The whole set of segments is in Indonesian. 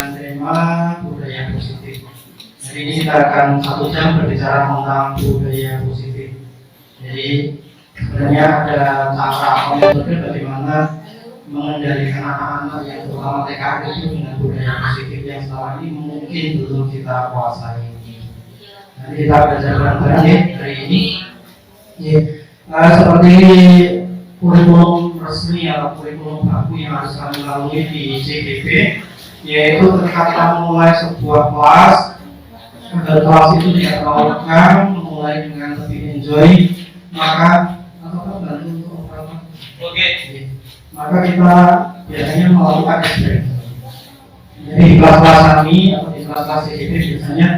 dengan tema budaya positif. Hari ini kita akan 1 jam berbicara tentang budaya positif. Jadi sebenarnya ada cara metode bagaimana mengendalikan anak-anak yang terutama TK itu dengan budaya positif yang selama ini mungkin belum kita kuasai. Nanti kita belajar bareng-bareng ya hari ini. Seperti kurikulum resmi atau kurikulum baku yang harus kami lalui di JGB, yaitu ketika kita memulai sebuah kelas, agar kelas itu tidak terlalu tegang, memulai dengan lebih enjoy, maka bantu untuk apa? Maka kita biasanya melakukan eksperimen. Jadi di kelas-kelas kami atau di kelas-kelas JGB biasanya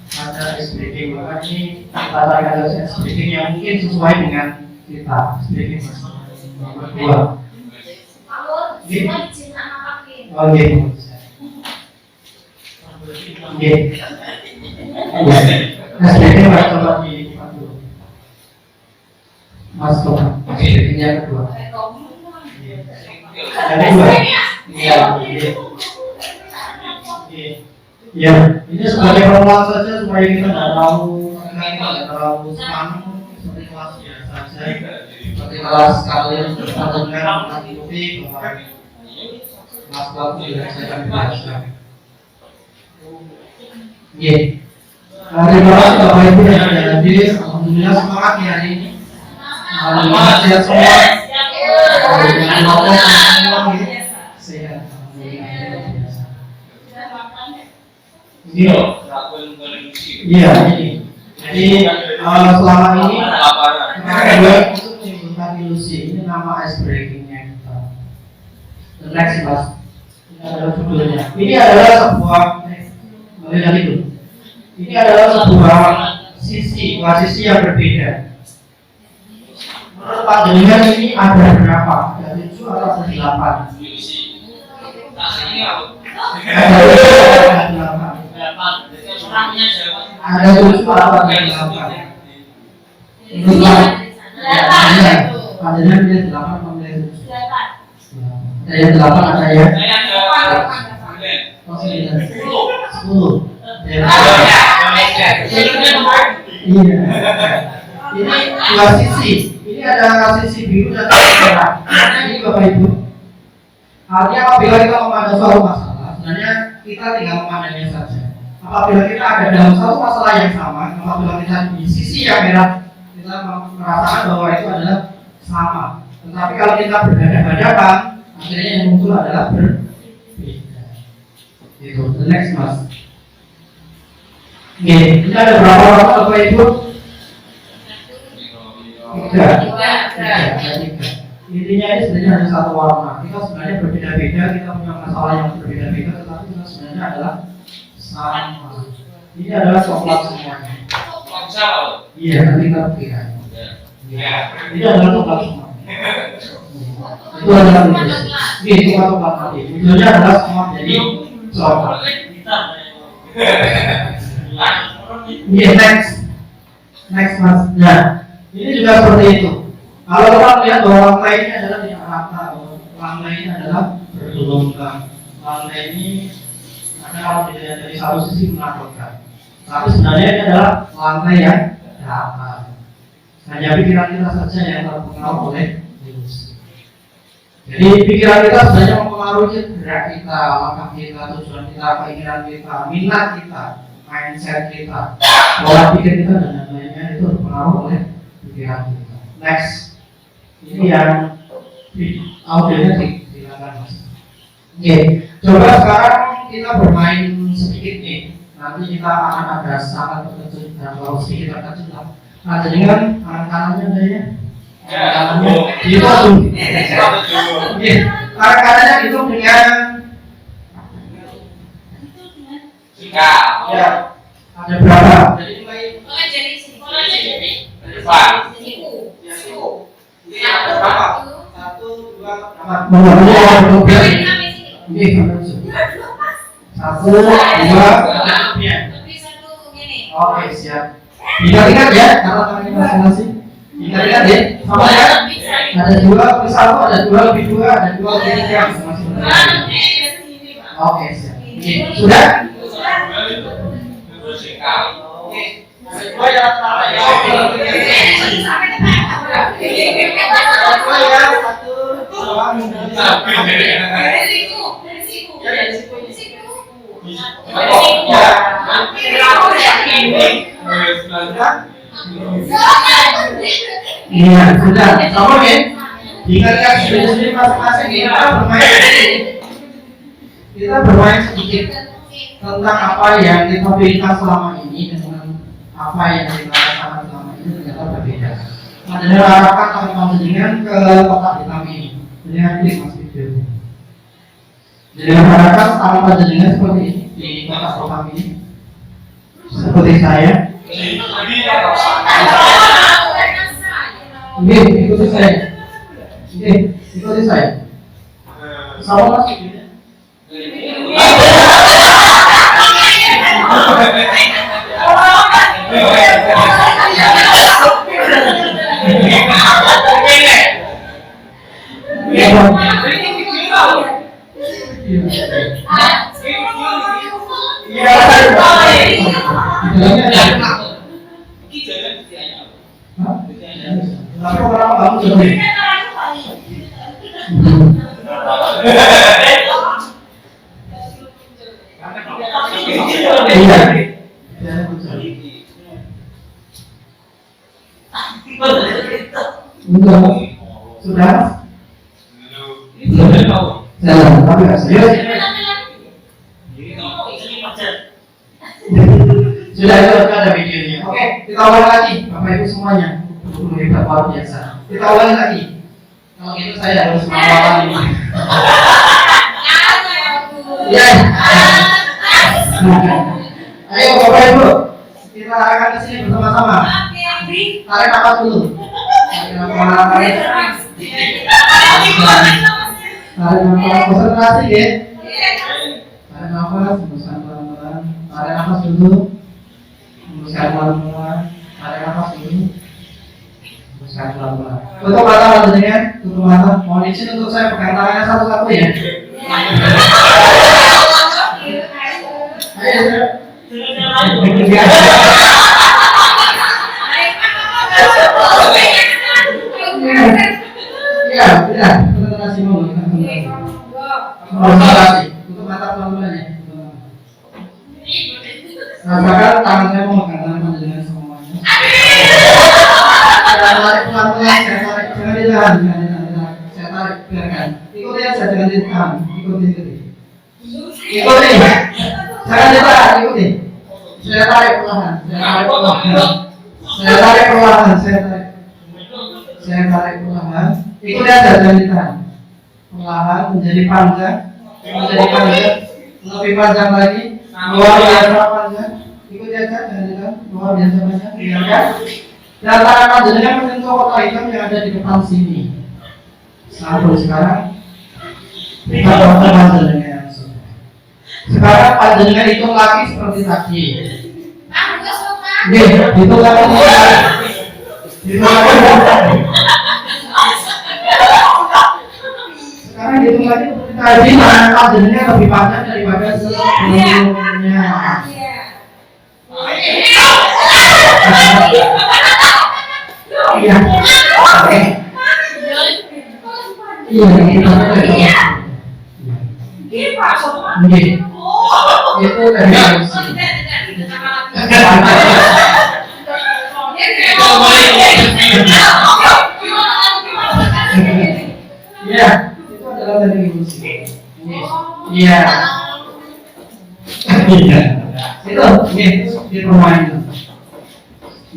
ada SBG, maka ini kita carikan SBG yang mungkin sesuai dengan kita. SBG yang berdua. Oke. SBG Mas coba di Mas coba. SBG yang kedua. Yang kedua. Ya, ini sebagai pengulang saja supaya kita tidak terlalu semangat seperti kelas biasa saja. Seperti kelas kalian berpandangkan mengikuti kelas baku juga saya akan biasa. Terima kasih Bapak Ibu yang sudah hadir. Alhamdulillah semangat ya hari ini. Alhamdulillah sehat semua. Sehat. Iya, ini. Jadi selama ini kita untuk menimbulkan ilusi. Ini nama ice breakingnya kita. The next class. Ini adalah judulnya. Ini adalah sebuah Ini adalah sebuah sisi yang berbeda. Menurut pandangan ini ada berapa? Ada 7 atau 8? Ada 7 atau 8? Pandangan dia 8 atau 7? Ada yang 8 ada ya? 10. Iya. Ini dua sisi. Ini ada sisi biru dan sisi merah. Ini Bapak Ibu. Artinya apabila kita memandang suatu masalah, sebenarnya kita tinggal memandangnya saja. Apabila kita ada dalam satu masalah yang sama, apabila kita di sisi yang merah, kita merasakan bahwa itu adalah sama. Tetapi kalau kita berhadapan-hadapan, akhirnya yang muncul adalah berbeda. Itu. The next mas. Ini ada berapa warna Bapak Ibu? 3. Intinya ini sebenarnya hanya satu warna. Kita sebenarnya berbeda-beda, kita punya masalah yang berbeda-beda, tetapi kita sebenarnya adalah sama. Ini adalah coklat semuanya. Iya, nanti kita kira. Ini adalah coklat semua. Itu adalah ini coklat tadi. Tujuannya adalah semua jadi coklat. Next mas. Nah, ini juga seperti itu. Kalau kita lihat bahwa lantai ini adalah tidak rata, lantai ini adalah bergelombang. Lantai ini ada kalau dilihat dari satu sisi menakutkan, tapi sebenarnya ini adalah lantai yang datar. Hanya pikiran kita saja yang terpengaruh oleh ilusi. Jadi pikiran kita sebenarnya mempengaruhi gerak kita, langkah kita, tujuan kita, keinginan kita, minat kita, mindset kita, pola pikir kita dan lain-lainnya itu berpengaruh oleh pikiran kita. Next, ini yang audionya silakan mas. Coba sekarang kita bermain sedikit nih. Nanti kita akan ada sangat terkejut dan kalau sedikit terkejut lah. Nah, jadi kan tangan kanannya ada ya? Kanannya itu tuh. Tangan kanannya itu dengan ya, ada berapa? Jadi mulai ada berapa? 1, 2, oke siap. Ingat ya, karena kami masing-masing. Ingat ya, sama ya. Ada 2 plus 1, ada 2 lebih 2, ada 2 lebih 3 masing-masing. Oke siap. Sudah? Iya, sudah. Sama ya. Diingatkan sendiri masing-masing kita bermain sedikit tentang apa yang kita berikan selama ini dengan apa yang kita rasakan selama ini ternyata berbeda. Nah, dan harapkan teman-teman dengan ke kotak hitam ini dengan klik mas video. Jadi harapkan sama dengan seperti ini di kotak hitam ini seperti saya. Oke, ikuti saya. Oke, ikuti saya. Sama mas videonya. Sudah? Tapi nggak serius. Sudah itu ada videonya. Oke, kita ulang lagi, Bapak Ibu semuanya. Hebat luar biasa. Kita ulang lagi. Kalau gitu saya harus mengulang ini. Ya. Ayo Bapak Ibu, kita akan kesini bersama-sama. Tarik nafas dulu. Tarik nafas. Tarik nafas, konsentrasi ya. Tarik nafas, hembuskan pelan-pelan. Tarik nafas dulu. Hembuskan pelan-pelan. Tarik nafas dulu. Hembuskan pelan-pelan. Tutup mata tentunya, tutup mata. Mohon izin untuk saya pegang tangannya satu-satu ya. Ayo. Iya, sudah. Konsentrasi mau. Konsentrasi. Tutup mata pelan-pelan ya. Rasakan tangan saya memegang tangan dengan semuanya. Saya tarik pelan-pelan, saya tarik. Jangan ditahan, saya tarik, biarkan. Ikuti aja, jangan ditahan. Ikuti. Jangan ditahan, ikuti. Saya tarik perlahan, saya tarik perlahan. Ikuti aja, jangan ditahan. Perlahan menjadi panjang, lebih panjang lagi, luar biasa panjang. Ikuti aja, jangan ditahan, luar biasa panjang. Biarkan. Dan tangan panjangnya menyentuh kotak hitam yang ada di depan sini. Sampai sekarang kita bertemu panjangnya. Sekarang panjangnya hitung lagi seperti tadi. Hitung lagi. Sekarang hitung lagi seperti tadi. Panjangnya lebih panjang daripada sebelumnya. Iya. Oke. Iya, itu dari iya, itu adalah dari musik. Iya. Iya. Itu di permainan.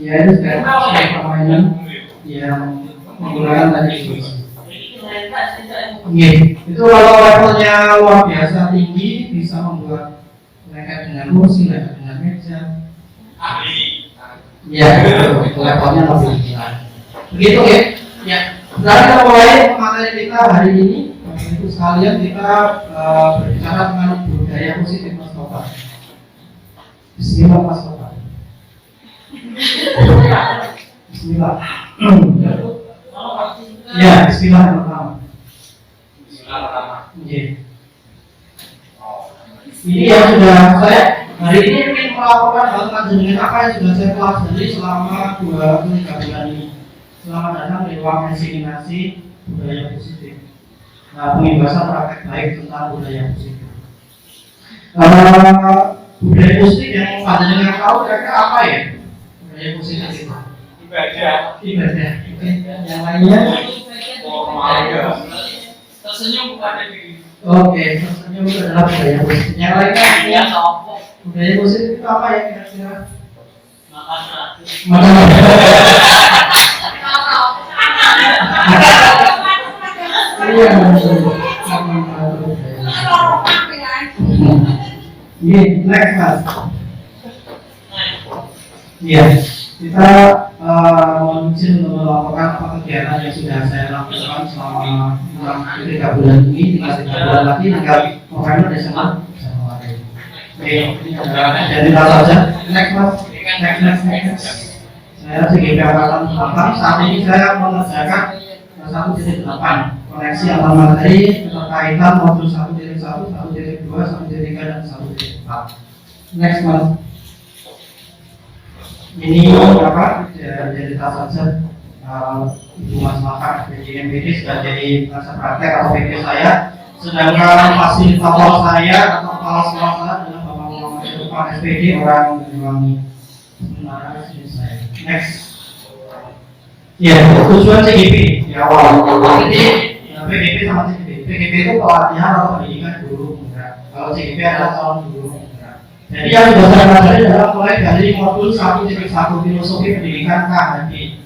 Ya, itu sudah permainan yang menggunakan tadi musik. Itu kalau levelnya luar biasa tinggi bisa membuat mereka dengan kursi, dengan meja. Ya, itu levelnya lebih tinggi. Begitu ya. Ya. Sekarang kita mulai materi kita hari ini. Itu sekalian kita berbicara tentang budaya positif Mas Bapak. Bismillah Mas Bapak. Bismillah. Ya, Bismillahirrahmanirrahim. Bismillahirrahmanirrahim. Ini yang sudah saya hari ini ingin melaporkan hal dengan apa yang sudah saya pelajari selama 2-3 bulan ini. Selamat datang di ruang inseminasi budaya positif. Pembebasan praktek baik tentang budaya positif. Budaya positif yang pada dengan tahu kira-kira apa ya? Budaya positif itu ibadah. Oke. Yang lainnya tersenyum kepada diri. Oke, tersenyum itu adalah budaya positif. Yang lainnya budaya positif itu apa ya kira-kira? Makan. Iya. Next mas. Iya, kita izin untuk melakukan apa kegiatan yang sudah saya lakukan selama 3 bulan ini, 3 bulan lagi tinggal November, Desember, Januari. Oke, jadi saja. Next mas. Next. Saya CGP Angkatan 8. Saat ini saya mengerjakan 1.8 koneksi antar materi keterkaitan modul 1.1, 1.2, 1.3 dan 1.4. Next mas. Ini apa? Identitas saja. Ibu Mas Maka dari MPD sudah jadi masa praktek atau PD saya. Sedangkan fasilitator saya atau kepala sekolah saya adalah Bapak Muhammad Irfan SPD orang Banyuwangi. Sementara ini saya. Next. Ya, tujuan CGP di awal. Jadi PGP sama CGP. PGP itu pelatihan atau pendidikan guru penggerak. Kalau CGP adalah calon guru penggerak. Jadi yang sudah saya pelajari adalah mulai dari modul 1.1 filosofi pendidikan KHD.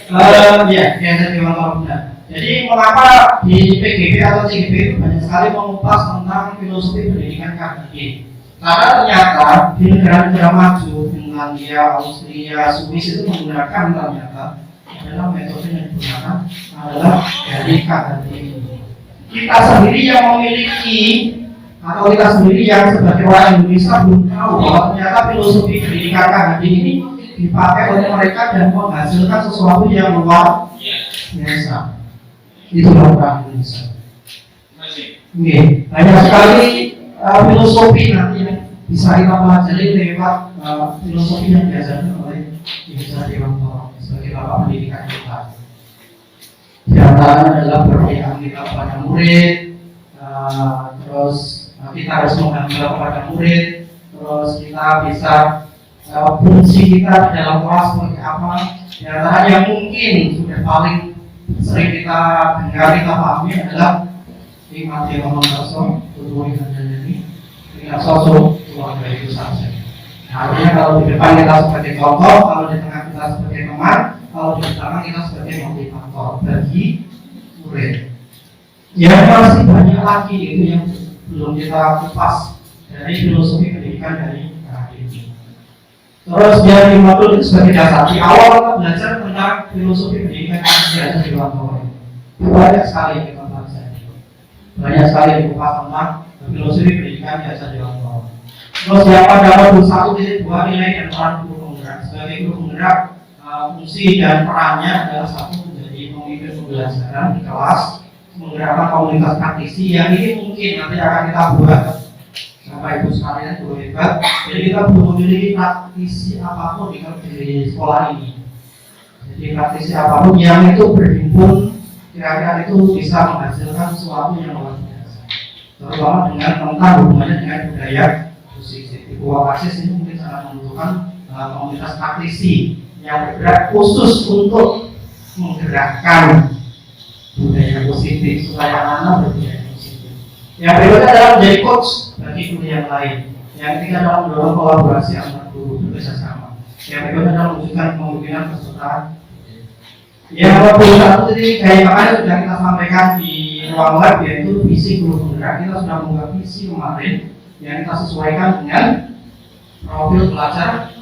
Yang saya bilang benar. Jadi mengapa di PGP atau CGP itu banyak sekali mengupas tentang filosofi pendidikan KHD? Karena ternyata di negara-negara maju, Finlandia, Austria, Swiss itu menggunakan ternyata adalah metode yang digunakan adalah dari KHD. Kita sendiri yang memiliki atau kita sendiri yang sebagai orang Indonesia belum tahu bahwa ternyata filosofi pendidikan KHD ini dipakai oleh mereka dan menghasilkan sesuatu yang luar biasa. Itu orang Indonesia. Banyak sekali filosofi nanti yang bisa kita pelajari lewat filosofi yang diajarkan oleh Indonesia Dewan Toro sebagai bapak pendidikan kita. Di antaranya adalah perbedaan kita kepada murid, terus kita harus mengambil kepada murid, terus kita bisa fungsi kita di dalam kelas seperti apa. Di antaranya yang mungkin sudah paling sering kita dengar, kita pahami adalah lima dia ngomong kosong, tujuh dan jadi tidak sosok keluarga itu saja. Artinya kalau di depan kita sebagai contoh, kalau di tengah kita sebagai teman, kalau di belakang kita sebagai motivator bagi murid. Ya masih banyak lagi itu yang belum kita kupas dari filosofi pendidikan dari KHD. Terus dia di modul itu sebagai dasar. Di awal kita belajar tentang filosofi pendidikan yang diajar di luar banyak sekali kita pelajari. Banyak sekali dikupas tentang filosofi pendidikan yang diajar di luar. Terus yang pada modul 1.2 nilai dan peran guru penggerak. Sebagai guru penggerak, fungsi dan perannya adalah satu menjadi pemimpin pembelajaran di kelas, menggerakkan komunitas praktisi yang ini mungkin nanti akan kita buat. Bapak Ibu sekalian guru hebat. Jadi kita belum memiliki praktisi apapun di sekolah ini. Jadi praktisi apapun yang itu berhimpun kira-kira itu bisa menghasilkan sesuatu yang luar biasa. Terutama dengan tentang hubungannya dengan budaya positif. Di bawah Pasis ini mungkin sangat membutuhkan komunitas praktisi yang bergerak khusus untuk menggerakkan budaya positif supaya anak berbudaya positif. Yang berikutnya adalah menjadi coach bagi guru yang lain. Yang ketiga adalah mendorong kolaborasi antar guru bekerjasama. Yang berikutnya adalah mewujudkan kemungkinan kesetaraan. Yang ke-21 jadi kayak makanya sudah kita sampaikan di ruang web, yaitu visi guru penggerak. Kita sudah membuat visi kemarin yang kita sesuaikan dengan profil pelajar.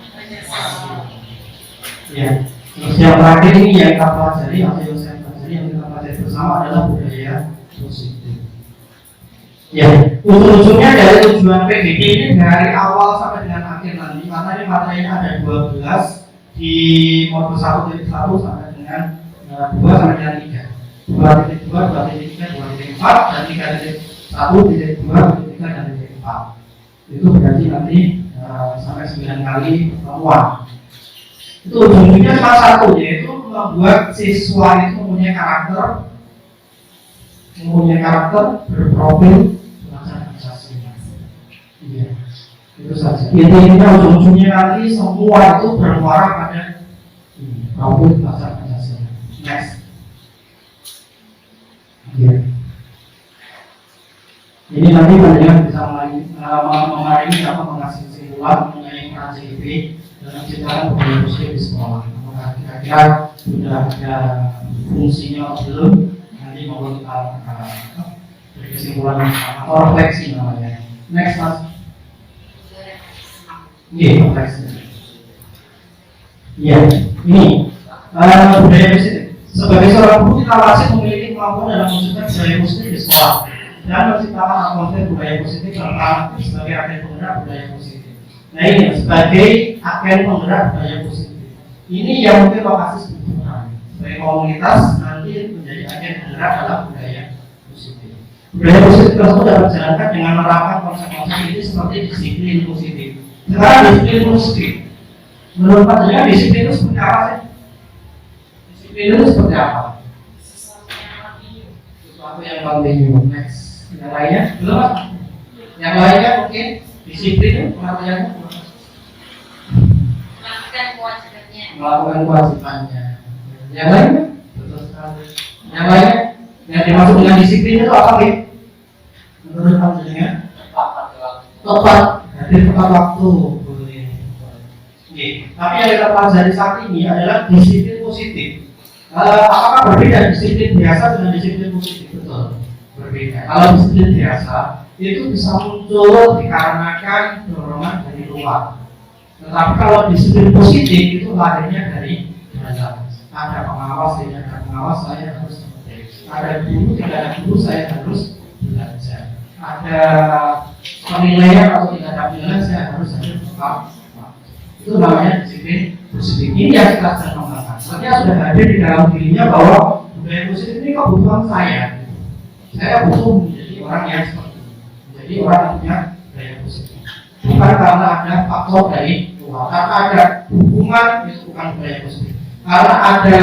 Ya. Terus yang terakhir ini yang kita pelajari atau yang saya pelajari yang kita pelajari bersama adalah budaya positif. Ya, ujung-ujungnya dari tujuan PGP ini dari awal sampai dengan akhir nanti, karena ini materinya ada 12 di modul 1.1 sampai dengan 2 sampai dengan 3, 2.2, 2.3, 2.4 dan 3.1, 3.2, 3.3 dan 3.4. cepat. Itu berarti nanti sampai 9 kali pertemuan. Itu ujung-ujungnya cuma satu, yaitu membuat siswa itu mempunyai karakter berprofil pelajar Pancasila. Iya, itu saja. Intinya ujung-ujungnya nanti semua itu bermuara pada profil pelajar Pancasila. Next. Iya. Ini nanti kalian bisa memaringi atau mengasih kesimpulan mengenai peran CIP dalam menciptakan budaya positif di sekolah. Apakah kira-kira sudah ada fungsinya atau belum? Nanti mau kita beri kesimpulan atau refleksi namanya. Next, Mas. Iya, refleksi. Iya, ini budaya positif. Sebagai seorang guru kita wajib memiliki kemampuan dalam mewujudkan budaya positif di sekolah dan menciptakan atmosfer budaya positif serta sebagai agen penggerak budaya positif. Nah ini sebagai agen penggerak budaya positif. Ini yang mungkin lokasi sebetulnya sebagai komunitas nanti menjadi agen penggerak dalam budaya positif. Budaya positif tersebut dapat dijalankan dengan menerapkan konsep-konsep ini seperti disiplin positif. Sekarang disiplin positif, menurut Pak Jaya disiplin itu seperti apa sih? Disiplin itu seperti apa? Sesuatu yang kontinu. Next. Yang lainnya belum Pak? Yang lainnya mungkin disiplin pengertiannya melakukan kewajibannya. Yang lainnya betul sekali. Yang lainnya yang dimaksud dengan disiplin itu apa sih? Menurut Pak Jaya tepat, hadir tepat waktu. Boleh. Oke. Tapi yang kita pelajari saat ini adalah disiplin positif. Apakah berbeda disiplin biasa dengan disiplin positif? Betul, berbeda. Kalau disiplin biasa itu bisa muncul dikarenakan dorongan dari luar. Tetapi kalau disiplin positif itu lahirnya dari dalam. Ada pengawas, tidak ada pengawas, saya harus seperti. Ada guru, tidak ada guru, saya harus belajar. Ada penilaian atau tidak ada penilaian, saya harus hadir tepat. Itu namanya disiplin positif. Ini yang kita sedang mengatakan. Artinya sudah hadir di dalam dirinya bahwa budaya positif ini kebutuhan saya. Saya butuh menjadi orang yang seperti ini, menjadi orang yang punya budaya positif. Bukan karena ada faktor dari luar, karena ada hubungan itu bukan budaya positif. Karena ada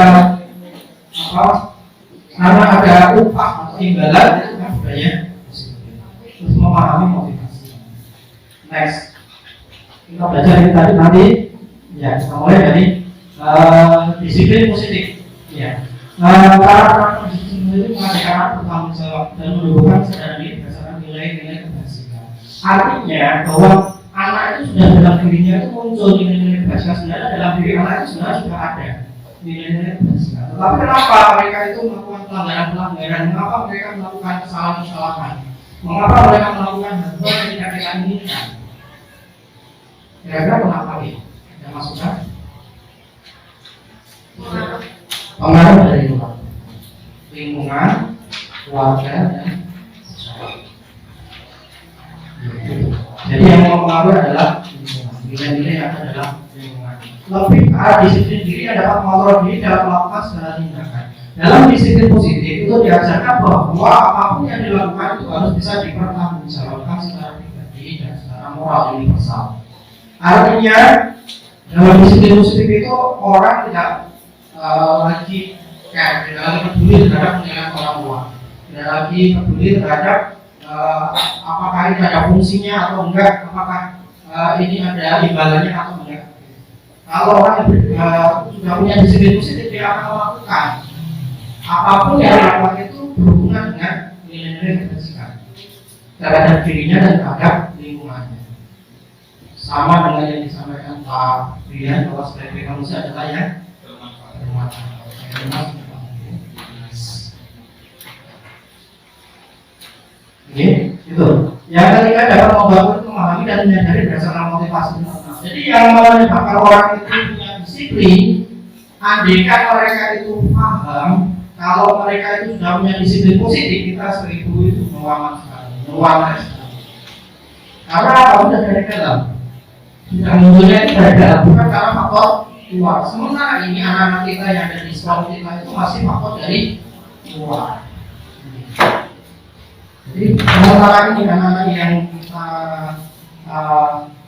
karena ada upah atau imbalan itu bukan budaya positif. Terus memahami motivasi. Next. Kita belajar ini tadi nanti ya kita mulai dari disiplin positif ya. Cara disiplin itu mengadakan bertanggung jawab dan menumbuhkan kesadaran diri berdasarkan nilai-nilai kebajikan. Artinya bahwa anak itu sudah dalam dirinya itu muncul nilai-nilai kebajikan, sebenarnya dalam diri anak itu sebenarnya sudah ada nilai-nilai kebajikan. Tetapi kenapa mereka itu melakukan pelanggaran-pelanggaran? Mengapa mereka melakukan kesalahan-kesalahan? Mengapa mereka melakukan hal-hal yang tidak kita inginkan? Kira-kira kenapa nih? Ada masukan? Pengaruh dari luar, lingkungan, keluarga, dan masyarakat. Jadi yang mempengaruhi adalah lingkungan. Nilai-nilai yang ada dalam lingkungan. Lebih ke arah disiplin diri yang dapat mengontrol diri dalam melakukan segala tindakan. Dalam disiplin positif itu diajarkan bahwa apapun yang dilakukan itu harus bisa dipertanggungjawabkan secara pribadi dan secara moral universal. Artinya dalam disiplin positif itu orang tidak lagi tidak lagi peduli terhadap penilaian orang tua, tidak lagi peduli terhadap apakah ini ada fungsinya atau enggak, apakah ini ada imbalannya atau enggak. Kalau orang sudah punya disiplin positif, dia akan melakukan apapun yang dilakukan itu berhubungan dengan nilai-nilai kebajikan terhadap dirinya dan terhadap lingkungannya. Sama dengan yang disampaikan Pak Brian bahwa sebagai manusia adalah yang bermanfaat. Oke, itu. Yang ketiga dapat membangun, memahami dan menyadari berdasarkan motivasi. Jadi yang menyebabkan orang itu punya disiplin, andaikan mereka itu paham kalau mereka itu sudah punya disiplin positif, kita sebagai guru itu mewawan sekali. Karena apa? Sudah dari dalam. Sudah munculnya itu dari dalam, bukan karena faktor luar. Sementara ini anak-anak kita yang ada di sekolah kita itu masih faktor dari luar. Jadi sementara ini anak-anak yang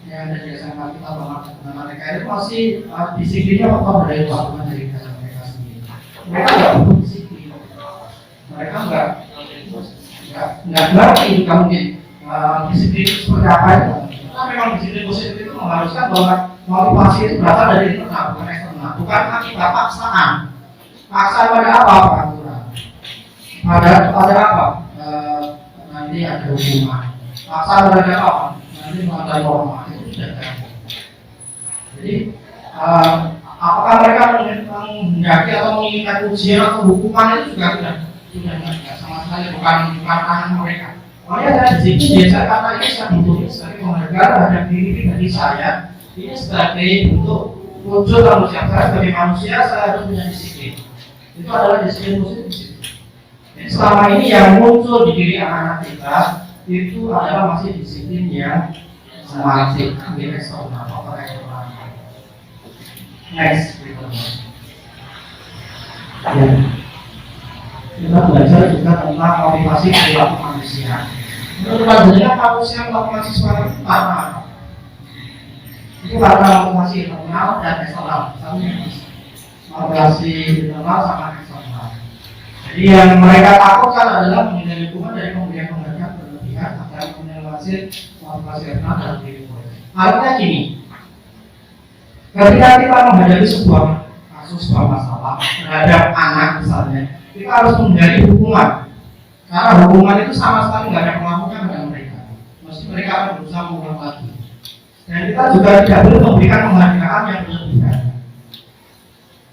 yang ada di SMA kita bahwa mereka itu masih disiplinnya faktor dari waktu dari dalam mereka sendiri. Mereka nggak butuh disiplin, mereka nggak ngerti juga mungkin disiplin seperti apa itu. Karena memang disiplin positif itu mengharuskan bahwa motivasi itu berasal dari internal bukan eksternal, bukan akibat paksaan. Paksaan pada apa peraturan? Pada apa? Nanti ada hukuman. Paksaan pada apa? Nanti melanggar norma. Jadi apakah mereka menghendaki atau menginginkan ujian atau hukuman itu juga sudah sama sekali bukan ranah mereka. Makanya dari situ biasa kata ini saya butuh sebagai penghargaan terhadap diri pribadi saya ini sebagai bentuk wujud tanggung jawab saya sebagai manusia saya harus punya disiplin. Itu adalah disiplin positif. Jadi selama ini yang muncul di diri anak-anak kita itu adalah masih disiplin yang masih eksternal atau eksternal. Next, ya. Kita belajar juga tentang motivasi perilaku manusia. Menurut pandangan manusia melakukan sesuatu karena itu karena motivasi internal dan eksternal. Motivasi internal sama eksternal. Jadi yang mereka takutkan adalah menghindari hukuman dari pemberian penghargaan berlebihan agar menyelesaikan motivasi internal dalam diri mereka. Artinya gini. Ketika kita menghadapi sebuah kasus sebuah masalah terhadap anak misalnya, kita harus menghindari hukuman karena hukuman itu sama sekali nggak ada pengaruhnya pada mereka. Mesti mereka akan berusaha mengulang lagi. Dan kita juga tidak boleh memberikan penghargaan yang berlebihan.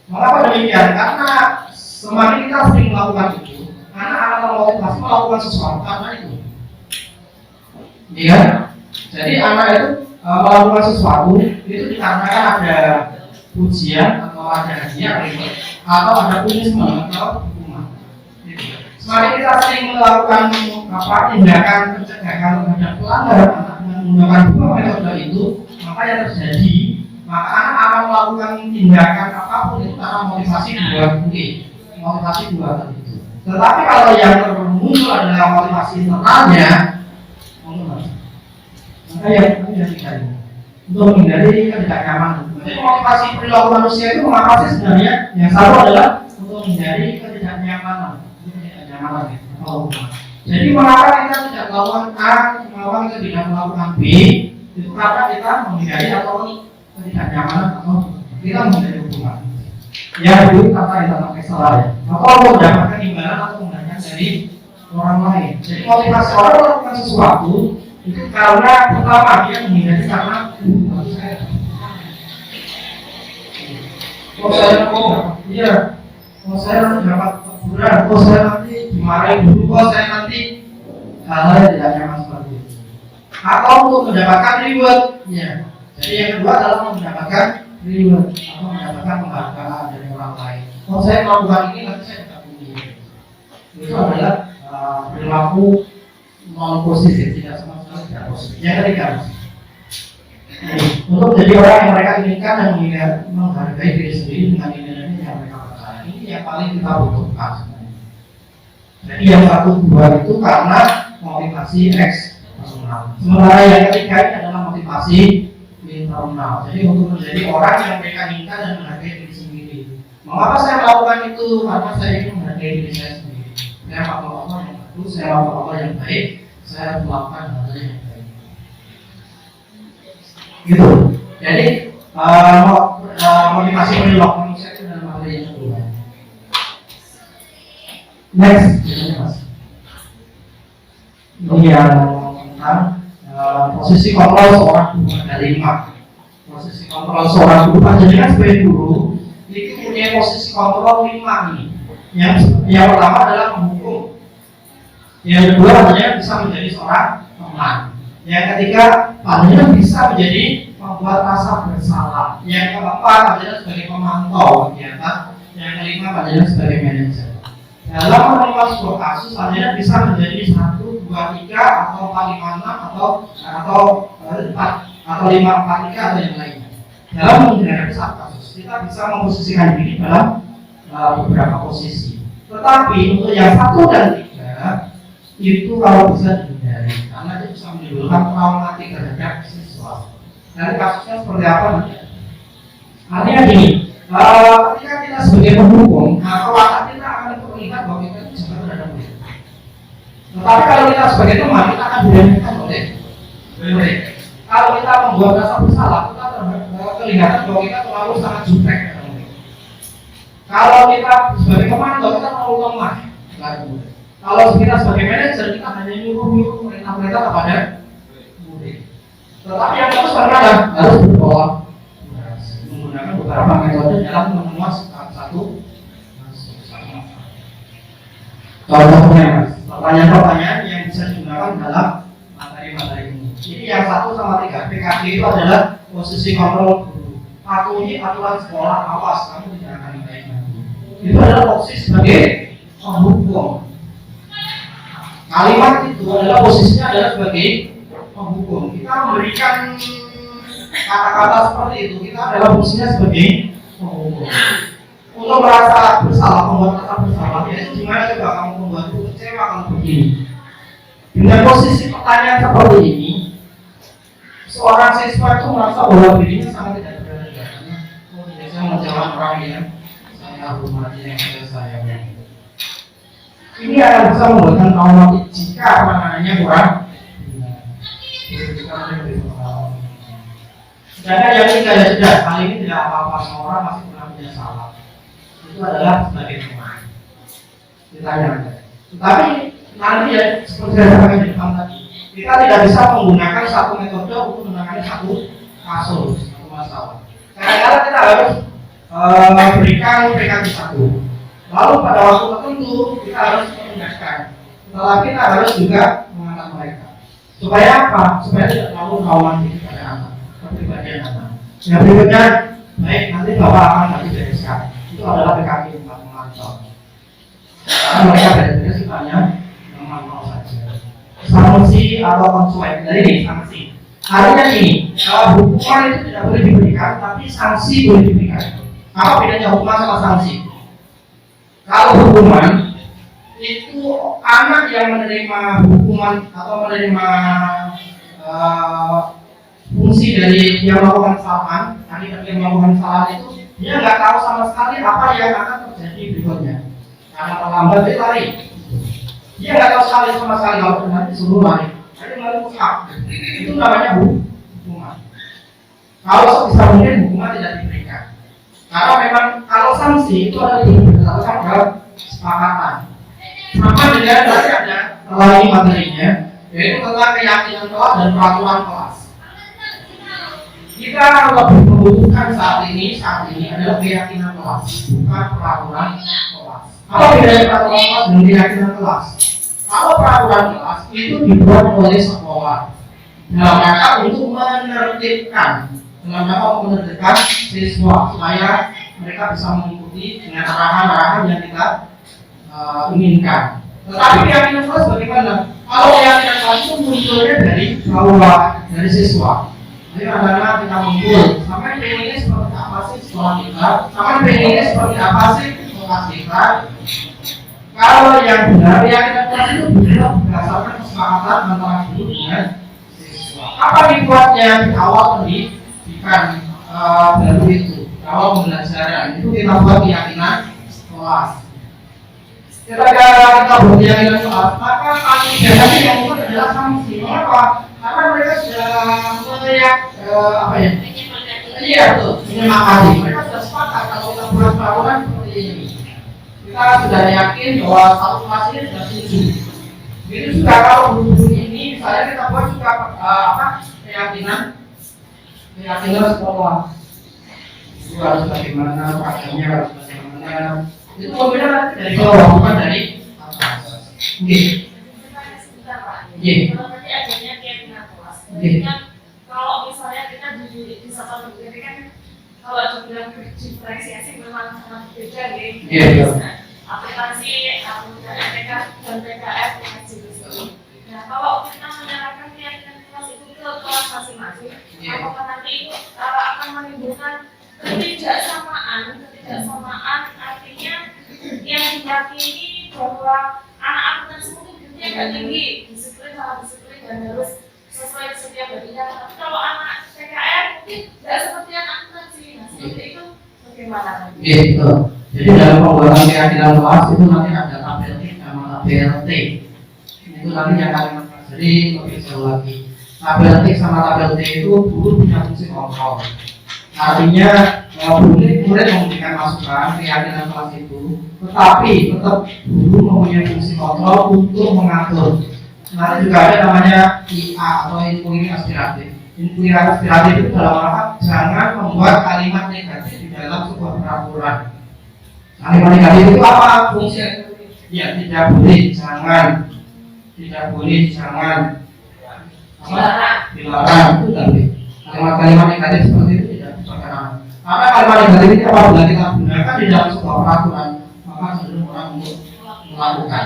Mengapa demikian? Karena semakin kita sering melakukan itu, anak-anak termotivasi melakukan sesuatu karena itu. Iya. Jadi anak itu melakukan sesuatu itu dikarenakan ada ujian atau ada hadiah atau ada punishment atau hukuman. Semakin kita sering melakukan tindakan pencegahan terhadap pelanggaran anak dengan menggunakan dua metode itu, maka yang terjadi maka anak akan melakukan tindakan apapun itu karena motivasi dua itu. Tetapi kalau yang muncul adalah motivasi internalnya, maka yang dihindari untuk menghindari ketidaknyamanan. Jadi motivasi perilaku manusia itu mengapa sih sebenarnya? Yang satu adalah untuk menghindari ketidaknyamanan. Jadi mengapa kita tidak melakukan A, mengapa kita tidak melakukan B? Itu karena kita menghindari atau ketidaknyamanan atau kita menghindari hukuman. Yang kedua kata internal eksternal atau mendapatkan imbalan atau penghargaan dari orang lain. Jadi motivasi orang melakukan sesuatu itu karena pertama dia menghindari karena saya nanti dapat teguran, saya nanti dimarahin dulu, saya nanti hal-hal yang tidak nyaman seperti itu. Atau untuk mendapatkan reward, ya. Jadi yang kedua adalah mendapatkan reward atau mendapatkan penghargaan dari orang lain. Saya melakukan ini nanti saya dapat ini. Itu adalah perilaku non positif, tidak sama sekali tidak positif. Yang ketiga, untuk menjadi orang yang mereka inginkan dan menghargai diri sendiri dengan nilai-nilai yang mereka percaya, ini yang paling kita butuhkan. Jadi yang satu dua itu karena motivasi eksternal. Sementara yang ketiga ini adalah motivasi internal. Jadi untuk menjadi orang yang mereka inginkan dan menghargai diri sendiri. Mengapa saya melakukan itu? Karena saya ingin menghargai diri saya sendiri. Saya mau Allah yang bagus, saya mau Allah yang baik, saya melakukan hal yang baik. Gitu. Jadi motivasi perilaku manusia itu adalah hal yang kedua. Next, ini yang tentang posisi kontrol seorang guru ada 5. Posisi kontrol seorang guru, panjenengan sebagai guru itu punya posisi kontrol 5 nih. Yang pertama adalah menghukum. Yang kedua panjenengan bisa menjadi seorang teman. Yang ketiga panjenengan bisa menjadi membuat rasa bersalah. Yang keempat panjenengan sebagai pemantau kegiatan. Yang kelima panjenengan sebagai manajer. Dalam menerima sebuah kasus, panjenengan bisa menjadi 1, 2, 3 atau 4, 5, 6 atau 5, 4, 3 atau yang lainnya. Dalam menghadapi satu kasus, kita bisa memposisikan diri dalam beberapa posisi. Tetapi untuk yang 1 dan 3 itu kalau bisa dihindari karena itu bisa menimbulkan traumatik terhadap siswa. Nanti kasusnya seperti apa nanti? Artinya gini, ketika kita sebagai pendukung, kekuatan kita akan terlihat bahwa kita itu sangat berada murid. Tetapi kalau kita sebagai teman, kita akan direnungkan oleh murid. Kalau kita membuat rasa bersalah, kita kelihatan bahwa kita terlalu sangat jutek. Kalau kita sebagai komando, kita terlalu lemah. Kalau kita sebagai manajer, kita hanya nyuruh perintah-perintah kepada murid. Tetapi yang harus berada harus berbawa menggunakan beberapa metode dalam menemukan satu contohnya, pertanyaan-pertanyaan yang bisa digunakan dalam materi-materi ini. Jadi yang 1 sama 3 PKG itu adalah posisi kontrol guru. Patuhi aturan sekolah, awas kamu tidak akan baik. Itu adalah posisi sebagai penghukum. Kalimat itu adalah posisinya adalah sebagai penghukum. Kita memberikan kata-kata seperti itu, kita adalah posisinya sebagai penghukum. Untuk merasa bersalah, membuat rasa bersalah, ya gimana coba kamu membuatku kecewa kalau begini. Dengan posisi pertanyaan seperti ini, seorang siswa itu merasa bahwa dirinya sangat tidak berharga. Oh, saya menjawab orang yang saya hormati, yang saya sayangi. Ini akan bisa membuatkan traumatik jika penanganannya kurang. Sedangkan yang tiga ya sudah, kali ini tidak apa-apa, semua orang masih pernah punya salah. Itu adalah sebagai teman. Ditanya. Tetapi nanti ya seperti saya sampaikan di depan tadi, kita tidak bisa menggunakan satu metode untuk menangani satu kasus, satu masalah. Kadang-kadang kita harus berikan PKG satu. Lalu pada waktu tertentu kita harus mengingatkan. Setelah kita harus juga mengangkat mereka. Supaya apa? Supaya tidak terlalu traumatik pada anak, kepribadian anak. Yang berikutnya, baik nanti Bapak akan nanti bereskan. Itu adalah PKG 4 memantau. Karena mereka beres-beres sifatnya memantau saja. Sanksi atau konsumen dari ini sanksi. Artinya ini, hukuman itu tidak boleh diberikan, tapi sanksi boleh diberikan. Apa bedanya hukuman sama sanksi? Kalau hukuman itu anak yang menerima hukuman atau menerima fungsi dari dia melakukan kesalahan, akibat dia melakukan kesalahan itu dia nggak tahu sama sekali apa yang akan terjadi berikutnya. Karena terlambat dia lari. Dia nggak tahu sama sekali kalau nanti disuruh lari. Jadi lari mutlak. Itu namanya hukuman. Kalau sebisa mungkin hukuman tidak diberikan. Karena memang kalau sanksi itu adalah berdasarkan dalam kesepakatan. Sama dengan tadi ada lagi materinya, yaitu tentang keyakinan kelas dan peraturan kelas. Kita lebih membutuhkan saat ini adalah keyakinan kelas, bukan peraturan kelas. Apa bedanya peraturan kelas dengan keyakinan kelas? Kalau peraturan kelas itu dibuat oleh sekolah dalam rangka untuk menertibkan siswa supaya mereka bisa mengikuti dengan arahan-arahan yang kita inginkan. Tetapi keyakinan kelas bagaimana? Kalau keyakinan kelas itu munculnya dari bawah, dari siswa. Jadi kadang-kadang kita muncul, sampai pengennya seperti apa sih sekolah kita? Sampai pengennya seperti apa sih kelas kita? Kalau yang benar, keyakinan kelas itu benar berdasarkan kesepakatan antara guru dengan siswa. Apa dibuatnya di awal pendidikan baru itu, awal pembelajaran itu kita buat keyakinan kelas. Ketika kita berkeyakinan kelas, maka biasanya yang muncul adalah sanksi. Mengapa? Karena mereka sudah melihat iya betul, menyepakati. Mereka sudah sepakat kalau kita buat peraturan seperti ini. Kita sudah yakin bahwa satu kelas ini sudah setuju. Begitu juga kalau guru ini, misalnya kita buat juga keyakinan sekolah. Itu harus bagaimana, programnya harus bagaimana. Itu berbeda dari bawah, bukan dari atas. Oke. Kalau misalnya kita di satu negeri kan kalau dibilang diferensiasi memang sangat beda ya. Aplikasi MTK dan PKF gitu. Nah kalau kita menyerahkan keyakinan kelas itu ke kelas masing-masing, apakah nanti itu akan menimbulkan ketidaksamaan artinya yang diyakini bahwa anak akuntansi mungkin inputnya agak tinggi, disiplin sama disiplin dan harus sesuai setiap bagian. Tapi kalau anak PKR mungkin nggak seperti anak sih. Nah, seperti itu bagaimana? Gitu. Jadi dalam pembuatan keyakinan kelas itu nanti ada tabel T sama tabel T. Itu nanti yang kalimat. Jadi lebih jauh lagi. Tabel T sama tabel T itu dulu punya fungsi kontrol. Artinya murid memberikan masukan keyakinan kelas itu, tetapi tetap guru mempunyai fungsi kontrol untuk mengatur. Nanti juga ada namanya IA atau inquiry aspiratif. Inquiry aspiratif itu dalam rangka jangan membuat kalimat negatif di dalam sebuah peraturan. Kalimat negatif itu apa fungsi? Ya tidak boleh, jangan, tidak boleh, jangan, dilarang itu tadi. Kalimat-kalimat negatif seperti itu tidak diperkenakan. Karena kalimat negatif itu apabila kita gunakan di dalam sebuah peraturan, maka cenderung orang untuk melakukan.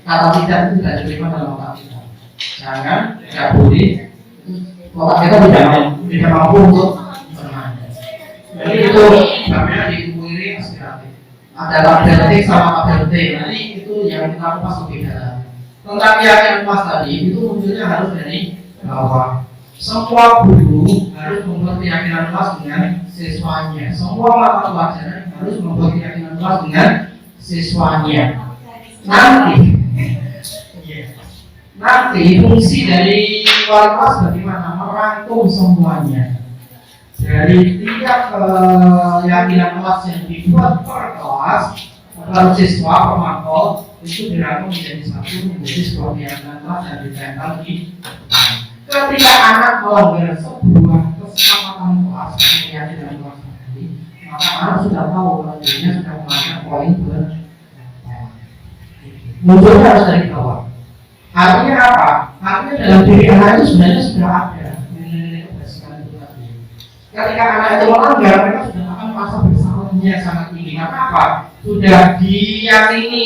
Kata tidak itu tidak diterima dalam otak kita. Jangan, tidak boleh. Otak kita tidak mampu untuk bermain. Jadi itu namanya diinquiry aspiratif. Ada tabel T sama tabel T. Nanti itu yang kita kupas lebih dalam. Tentang keyakinan kelas tadi itu munculnya harus dari bawah. Semua guru harus membuat keyakinan kelas dengan siswanya. Semua mata pelajaran harus membuat keyakinan kelas dengan siswanya. Nanti fungsi dari wali kelas bagaimana merangkum semuanya dari tiap keyakinan kelas yang dibuat per kelas per siswa per makul itu dirangkum menjadi satu menjadi sebuah keyakinan kelas yang ditempel di ketika anak melanggar sebuah kesepakatan kelas keyakinan kelas tadi, maka anak sudah tahu kalau dirinya sudah melanggar poin berapa. Munculnya harus dari bawah. Artinya apa? Artinya dalam diri anak itu sebenarnya sudah ada nilai-nilai kebersihan itu tadi. Ketika anak itu melanggar, mereka sudah akan merasa bersalahnya sangat tinggi. Karena apa? Sudah diyakini,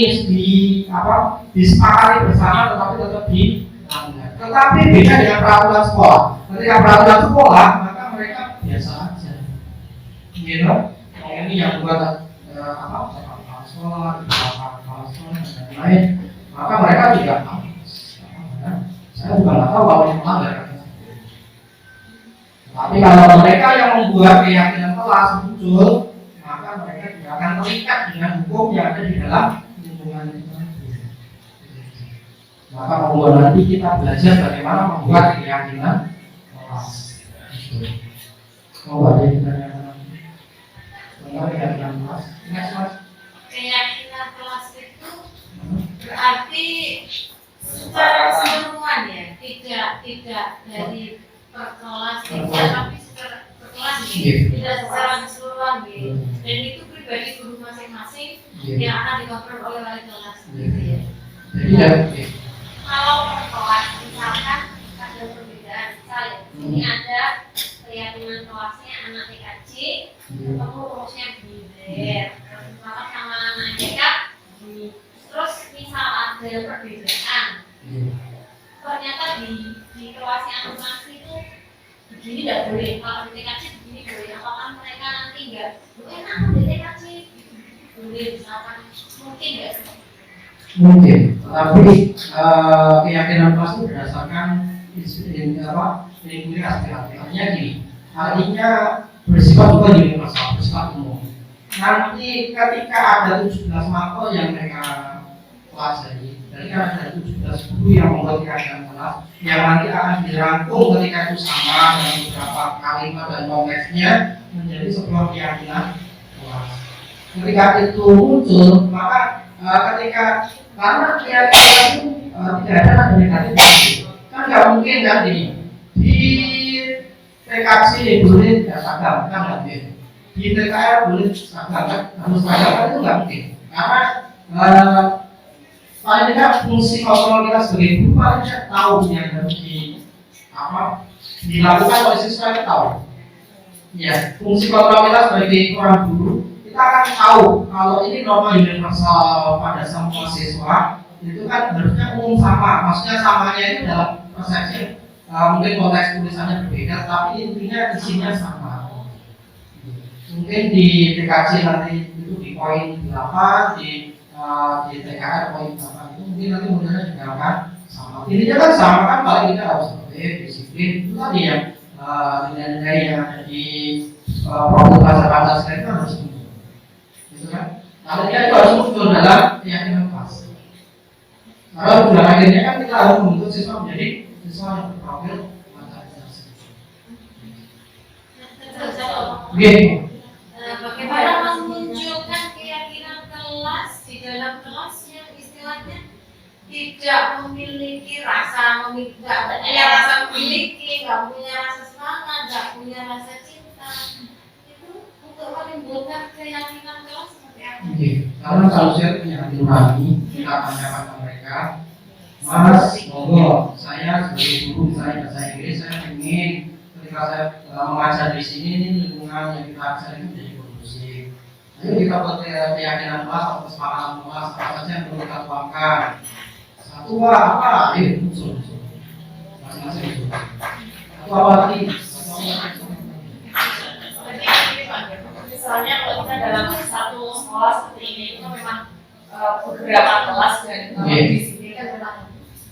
disepakati bersama, tetapi tetap dilanggar. Tetapi beda dengan peraturan sekolah. Ketika peraturan sekolah, maka mereka biasa aja. Gitu? Ini yang buat sekolah, dan lain. Maka mereka tidak tahu. Saya juga nggak tahu kalau yang melanggar. Tapi kalau mereka yang membuat keyakinan kelas muncul, maka mereka tidak akan terikat dengan hukum yang ada di dalam lingkungan itu. Maka membuat nanti kita belajar bagaimana membuat keyakinan kelas. Mau ada yang bertanya? Keyakinan kelas. Keyakinan kelas itu berarti secara keseluruhan ya, tidak dari per kelas tapi secara per kelas tidak secara keseluruhan ya. Dan itu pribadi guru masing-masing yang akan dikontrol oleh wali kelas gitu ya. Kalau per kelas misalkan ada perbedaan, misalnya ini ada keyakinan kelasnya anak TKJ ketemu rumusnya binder, maka sama anak TK terus misal ada perbedaan, ternyata di kelasnya anak itu begini tidak boleh, kalau di TKJ begini boleh, apakah mereka nanti enggak enak di TKJ boleh misalkan mungkin enggak? Mungkin, tapi keyakinan kelas itu berdasarkan lingkungan aspiratif. Artinya gini, artinya bersifat universal, bersifat umum. Nanti ketika ada 17 makro yang mereka pelajari, jadi kan ada 17 guru yang membuat keyakinan kelas yang nanti akan dirangkum ketika itu sama dengan beberapa kalimat dan konteksnya menjadi sebuah keyakinan kelas. Ketika itu muncul, maka ketika karena keyakinan itu tidak ada nada negatif, kan nggak mungkin kan di TKC boleh tidak seragam, kan nggak mungkin. Di TKR boleh seragam, kan harus seragam, kan itu nggak mungkin. Karena paling tidak fungsi kontrol kita sebagai guru paling tidak tahu yang harus dilakukan oleh siswa kita tahu. Ya, fungsi kontrol kita sebagai orang guru kita akan tahu kalau ini norma universal pada semua siswa itu kan harusnya umum sama, maksudnya samanya itu dalam persepsi mungkin konteks tulisannya berbeda, tapi intinya isinya sama. Mungkin di TKJ nanti itu di poin 8 di TKR poin 8 itu mungkin nanti modelnya juga akan sama. Intinya kan sama kan, paling kita harus tertib, disiplin itu tadi ya, nilai-nilai yang ada di profil bahasa Pancasila itu harus muncul, gitu kan? Nah, ketika itu harus muncul dalam keyakinan kelas. Karena tujuan akhirnya kan kita harus membentuk siswa menjadi siswa yang berprofil Pancasila. Oke. Bagaimana memunculkan keyakinan kelas di dalam kelas yang istilahnya tidak memiliki rasa, nggak punya rasa memiliki, nggak punya rasa semangat, nggak punya rasa cinta, itu untuk menimbulkan keyakinan kelas seperti apa? Oke. Karena kalau saya punya hati nurani, kita tanyakan ke mereka, Mas, monggo, saya sebagai guru misalnya bahasa Inggris, saya ingin ketika saya mengajar di sini ini lingkungan yang kita ajar itu menjadi kondusif. Ayo kita buat keyakinan kelas atau kesepakatan kelas apa saja yang perlu kita tuangkan. Satu apa? Ayo muncul. Masing-masing muncul. Satu apa lagi? Misalnya kalau kita dalam satu sekolah seperti ini itu memang beberapa kelas dan di sini kan memang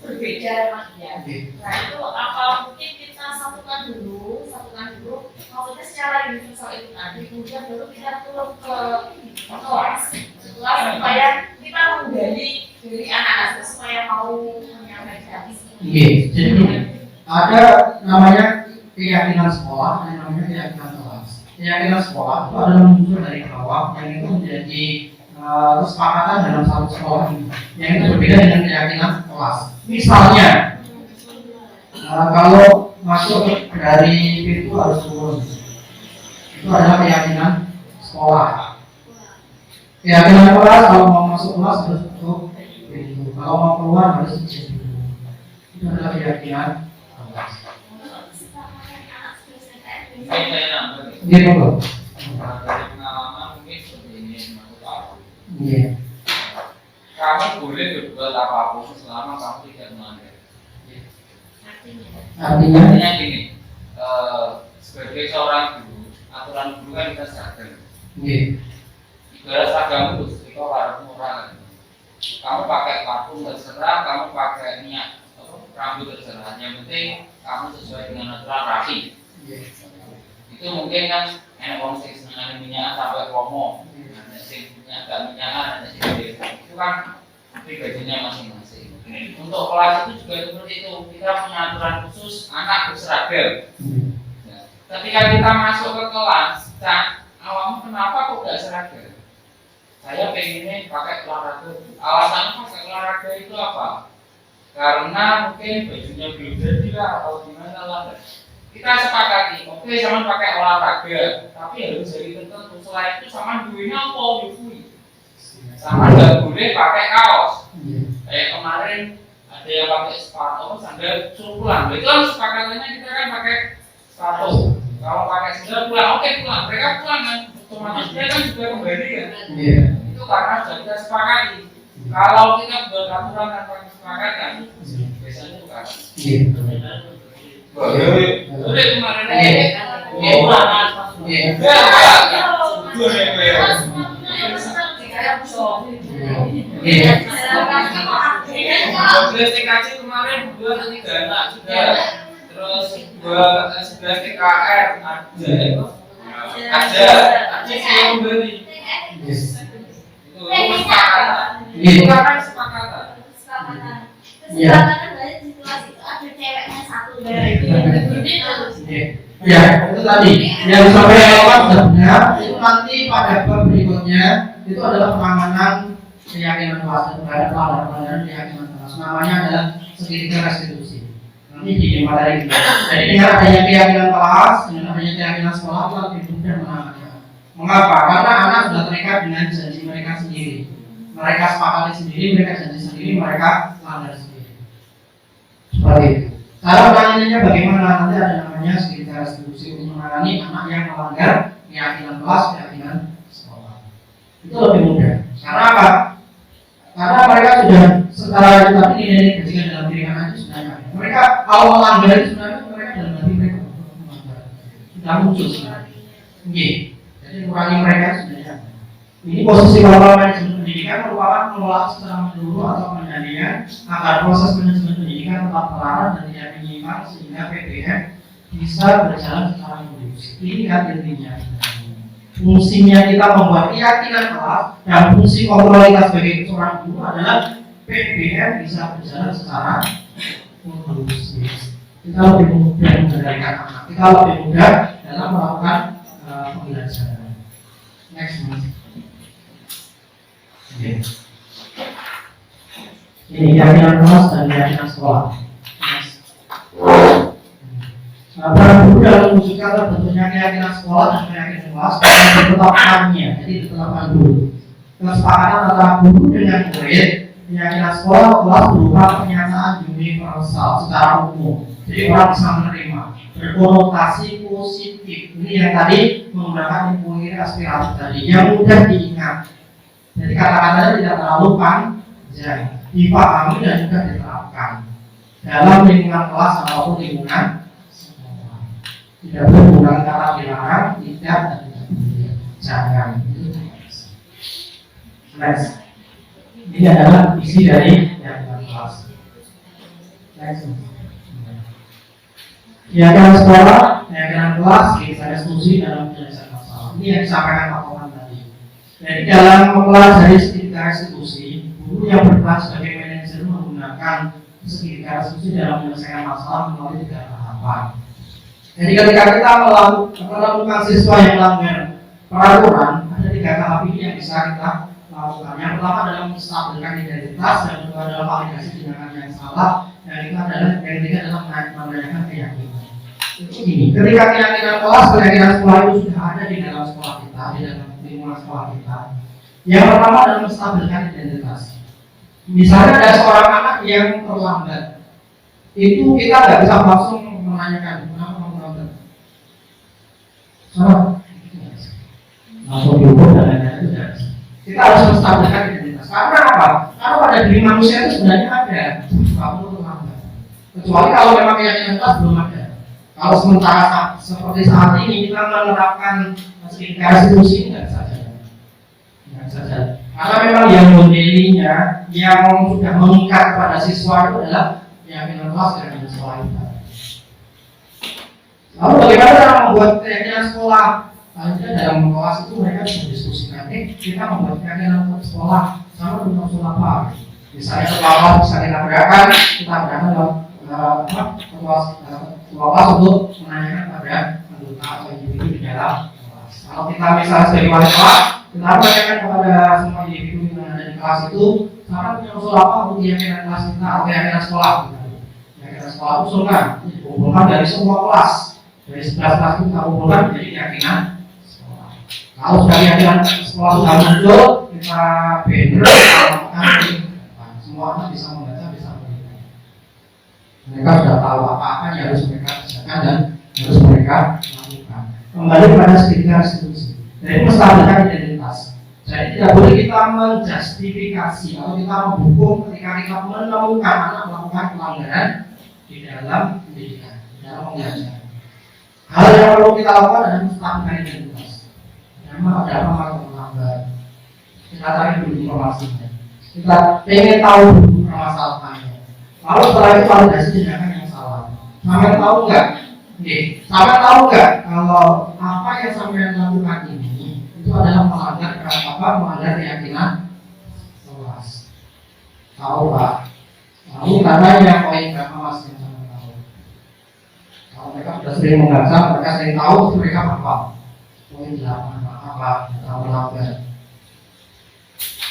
berbeda memang ya. Nah itu apa mungkin kita satukan dulu, maksudnya secara universal itu tadi, kemudian baru kita turun ke kelas supaya kita menggali dari anak-anak supaya mau menyampaikan. Iya, jadi ada namanya keyakinan sekolah, ada namanya keyakinan kelas. Keyakinan sekolah itu adalah muncul dari bawah yang itu menjadi kesepakatan dalam satu sekolah ini, yang itu berbeda dengan keyakinan kelas. Misalnya, kalau masuk dari pintu harus turun, itu adalah keyakinan sekolah. Keyakinan kelas kalau mau masuk kelas harus tutup pintu, kalau mau keluar harus izin dulu. Itu adalah keyakinan kelas. Saya nambah nih. Iya betul. Dari pengalaman mungkin seperti ini aku tahu. Iya. Kamu boleh berbuat apapun selama kamu tidak melanggar. Artinya, Artinya gini, sebagai seorang guru, aturan guru kan kita seragam. iya. Ibarat seragam itu ketika warna orang. Kamu pakai parfum terserah, kamu pakai minyak rambut terserah. Yang penting kamu sesuai dengan aturan rapi. Iya. Itu mungkin kan enak orang sing seneng minyak sampai promo, ada sing minyak gak minyakan, ada sing itu kan pribadinya masing-masing. Untuk kelas itu juga seperti itu, kita punya aturan khusus anak berseragam. Ya. Ketika kita masuk ke kelas, awalnya kenapa kok gak seragam? Saya pengennya pakai olahraga. Alasannya pakai olahraga itu apa? Karena mungkin bajunya belum jadi lah atau gimana lah. Kita sepakati, oke sama pakai olahraga, tapi harus dari tertentu. Selain itu sama duitnya apa? Yukui. Sama nggak boleh pakai kaos. Kayak kemarin ada yang pakai sepatu, sandal surulan. Itu kan sepakatannya kita kan pakai sepatu. Kalau pakai sandal pulang, oke pulang. Mereka pulang kan, otomatis dia kan juga kembali kan. Itu karena sudah kita sepakati. Kalau kita buat aturan tanpa kesepakatan, biasanya itu kan. Boleh kemarin TKC kemarin 2 atau 3 anak sudah, terus 11 TKR ada yang memberi itu kesepakatan. Itu karena kesepakatan. Ya, itu tadi yang disampaikan sebenarnya itu nanti pada bab berikutnya itu adalah penanganan keyakinan kelas terhadap pelanggaran keyakinan kelas. Namanya adalah segitiga restitusi. Nanti di materi kita. Jadi dengan adanya keyakinan kelas, dengan adanya keyakinan sekolah itu lebih mudah menangannya. Mengapa? Karena anak sudah terikat dengan janji mereka sendiri. Mereka sepakati sendiri, mereka janji sendiri, mereka langgar sendiri. Seperti itu. Cara menanganinya bagaimana? Nanti ada namanya segitiga restitusi untuk menangani anak yang melanggar keyakinan kelas, keyakinan sekolah. Itu lebih mudah. Karena apa? Karena mereka sudah secara tadi diidentifikasikan dalam diri anak itu sudah ada. Mereka kalau melanggar itu sebenarnya mereka dalam hati mereka melanggar. Sudah muncul sebenarnya. Oke. Jadi kurangi mereka sebenarnya. Ini posisi kepala manajemen pendidikan merupakan pengelolaan secara menyeluruh atau pengendalian agar proses manajemen pendidikan tetap terarah dan tidak menyimpang sehingga PBM bisa berjalan secara kondusif. Ini kan intinya. Fungsinya kita membuat keyakinan kelas dan fungsi kontrol kita sebagai seorang guru adalah PBM bisa berjalan secara kondusif. Kita lebih mudah mengendalikan anak, kita lebih mudah dalam melakukan pembelajaran. Next month. Okay. Ini keyakinan kelas dan keyakinan sekolah. Para guru dalam mewujudkan terbentuknya keyakinan sekolah dan keyakinan kelas ditetapkannya, jadi ditetapkan dulu. Kesepakatan antara guru dengan murid, keyakinan sekolah kelas berupa pernyataan universal secara umum. Jadi orang bisa menerima, berkonotasi positif. Ini yang tadi menggunakan inputir aspirasi tadi, yang mudah diingat. Jadi kata-katanya tidak terlalu panjang, dipahami dan juga diterapkan dalam lingkungan kelas ataupun lingkungan sekolah. Tidak boleh menggunakan kata dilarang, tidak dan tidak boleh. Jangan. Next. Ini adalah isi dari keyakinan kelas. Next. Keyakinan sekolah, keyakinan kelas, kita diskusi dalam penyelesaian masalah. Ini yang disampaikan Pak Koman tadi. Jadi dalam mempelajari segitiga restitusi, guru yang berperan sebagai manajer menggunakan segitiga restitusi dalam menyelesaikan masalah melalui 3 tahapan. Jadi ketika kita menemukan siswa yang melanggar peraturan, ada 3 tahap ini yang bisa kita lakukan. Yang pertama adalah menstabilkan identitas, yang kedua adalah validasi tindakan yang salah, dan yang ketiga adalah menanyakan keyakinan. Itu gini, ketika keyakinan kelas, keyakinan sekolah itu sudah ada di dalam sekolah kita, di dalam lingkungan sekolah kita. Yang pertama adalah menstabilkan identitas. Misalnya ada seorang anak yang terlambat, itu kita nggak bisa langsung menanyakan kenapa kamu terlambat. Salah. Langsung diukur dan lain-lain itu tidak bisa. Kita harus menstabilkan identitas. Karena apa? Karena pada diri manusia itu sebenarnya ada kamu terlambat. Kecuali kalau memang keyakinan kelas belum ada. Kalau sementara seperti saat ini kita menerapkan segitiga restitusi nggak saja. Karena memang yang modelinya yang sudah mengikat pada siswa itu adalah keyakinan kelas dan keyakinan sekolah kita. Lalu bagaimana cara membuat keyakinan sekolah? Akhirnya dalam kelas itu mereka berdiskusikan, kita membuat keyakinan sekolah sama dengan usul apa? Misalnya sekolah bisa kita gerakan dalam kelas untuk menanyakan pada anggota atau individu di dalam kelas. Kalau kita misalnya sebagai wali kelas, kita menanyakan kepada semua individu yang ada di kelas itu, sekarang punya usul apa untuk keyakinan kelas kita atau keyakinan sekolah? Keyakinan sekolah usulkan, dikumpulkan dari semua kelas, dari 11 kelas itu kita kumpulkan menjadi keyakinan sekolah. Kalau sudah keyakinan sekolah sudah muncul, kita banner, semua anak bisa membaca, bisa melihat. Mereka sudah tahu apa-apa yang harus mereka kerjakan dan harus mereka lakukan. Kembali kepada segitiga restitusi. Jadi menstabilkan identitas. Jadi tidak boleh kita menjustifikasi atau kita mendukung ketika kita menemukan anak melakukan pelanggaran di dalam pendidikan, di dalam pembelajaran. Hal yang perlu kita lakukan adalah menstabilkan identitas. Memang ada apa melanggar. Kita cari dulu informasinya. Kita ingin tahu dulu permasalahannya. Lalu setelah itu validasi tindakan yang salah. Sampai tahu nggak? Sampai tahu nggak kalau apa yang sampai lakukan ini itu adalah melanggar keyakinan kelas. Tahu Pak? Lalu tandanya poin berapa Mas yang sampai tahu? Kalau mereka sudah sering membaca, mereka sering tahu, mereka apa? Poin 8 apa? Tahu melanggar.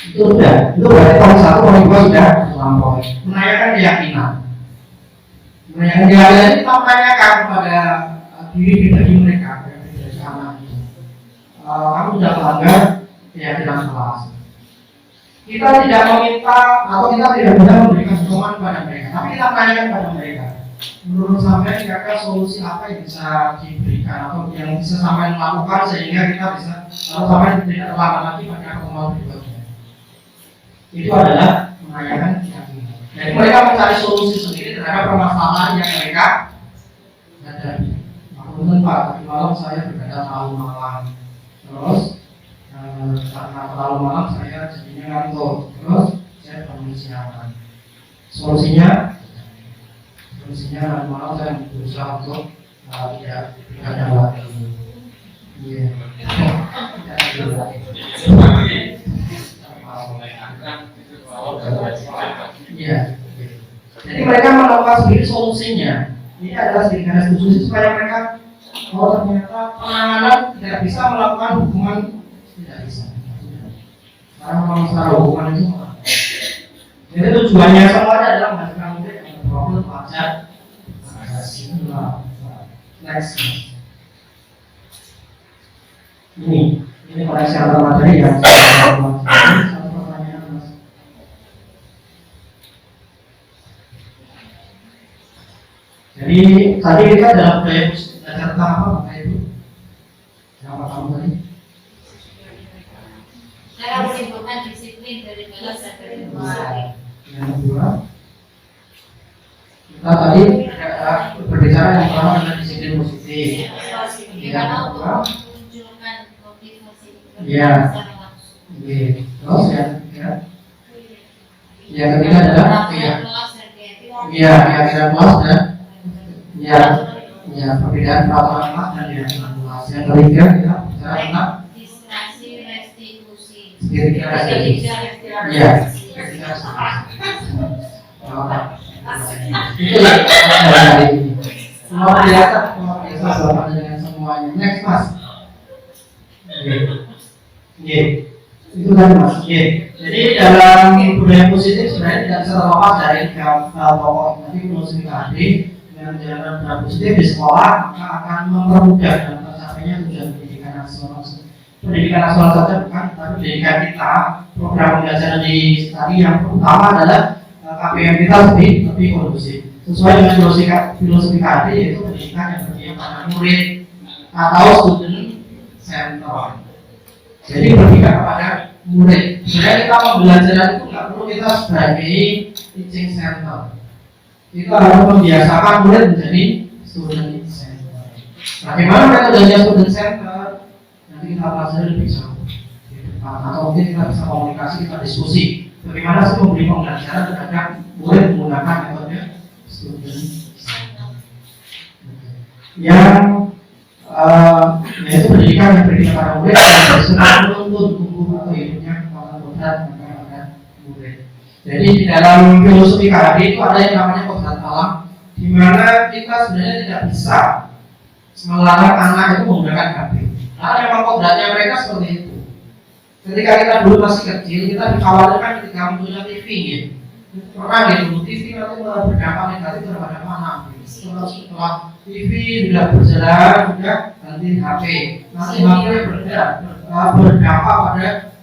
Itu sudah, itu berarti poin 1, poin 2 sudah terlampaui. Menanyakan keyakinan. Menanyakan keyakinan itu kita menanyakan kepada diri pribadi mereka, dari anak itu. Kamu sudah melanggar keyakinan kelas. Kita tidak meminta atau kita tidak bisa memberikan hukuman kepada mereka, tapi kita menanyakan kepada mereka. Menurut sampai kira-kira solusi apa yang bisa diberikan atau yang bisa sampai melakukan sehingga kita bisa sampai tidak terlambat lagi pada pertemuan berikutnya. Itu adalah menanyakan keyakinan. Jadi mereka mencari solusi sendiri terhadap permasalahan yang mereka hadapi. Maklum Pak, tadi malam saya berada malam. Terus karena terlalu malam saya jadinya ngantuk, terus saya bangun siangan. Solusinya malam saya berusaha untuk tidak ada lagi. Iya. Tidak ada lagi. Iya. Jadi mereka melakukan sendiri solusinya. Ini adalah sedikit garis khusus supaya mereka ternyata penanganan tidak bisa melakukan hukuman, tidak bisa. Karena memang secara hukuman itu. Jadi tujuannya semuanya adalah menghasilkan murid yang berprofil pajak. Next. Ini koneksi antar materi yang satu pertanyaan Mas. Jadi tadi kita dalam budaya belajar tentang apa Bapak Ibu? Apa kamu tadi? Cara menimbulkan disiplin dari kelas dan dari luar. Yang kedua, kita tadi berbicara yang pertama tentang disiplin positif. Karena untuk menunjukkan motivasi Iya. secara langsung. Terus yang ketiga adalah Kelas dan keyakinan. keyakinan kelas dan perbedaan peraturan kelas dan keyakinan kelas. Yang ketiga kita bicara tentang Distraksi restitusi. ketiga restitusi. Iya. Itu lah hari ini. Luar biasa Bapak dengan semuanya. Next Mas. Itu tadi Mas. Jadi dalam budaya positif sebenarnya tidak bisa terlepas dari tiga pokok tadi filosofi tadi. Dengan menjalankan budaya positif di sekolah maka akan mempermudah dan tercapainya tujuan pendidikan nasional. Pendidikan nasional saja bukan, tapi pendidikan kita, program pembelajaran di tadi yang utama adalah KPM kita lebih kondusif. Sesuai dengan filosofi tadi yaitu pendidikan yang berpihak pada murid atau student center. Jadi berpihak kepada murid. Sebenarnya kita pembelajaran itu nggak perlu kita sebagai teaching center. Kita harus membiasakan murid menjadi student center. Bagaimana metodenya student center? Nanti kita pelajari lebih jauh. Atau mungkin kita bisa komunikasi, kita diskusi. Bagaimana sih memberi pembelajaran terhadap murid menggunakan metode student center. Yang yaitu pendidikan yang berikan pada murid yang bersifat menuntut tubuh atau hidupnya kekuatan kodrat kepada murid. Jadi di dalam filosofi KHD itu ada yang namanya kodrat alam, di mana kita sebenarnya tidak bisa melarang anak itu menggunakan HP. Karena memang kodratnya mereka seperti itu. Ketika kita dulu masih kecil, kita dikhawatirkan ketika munculnya TV gitu. Pernah gitu, TV nanti berdampak negatif terhadap anak. Setelah TV sudah berjalan, sudah ganti HP. Nanti HP berdampak pada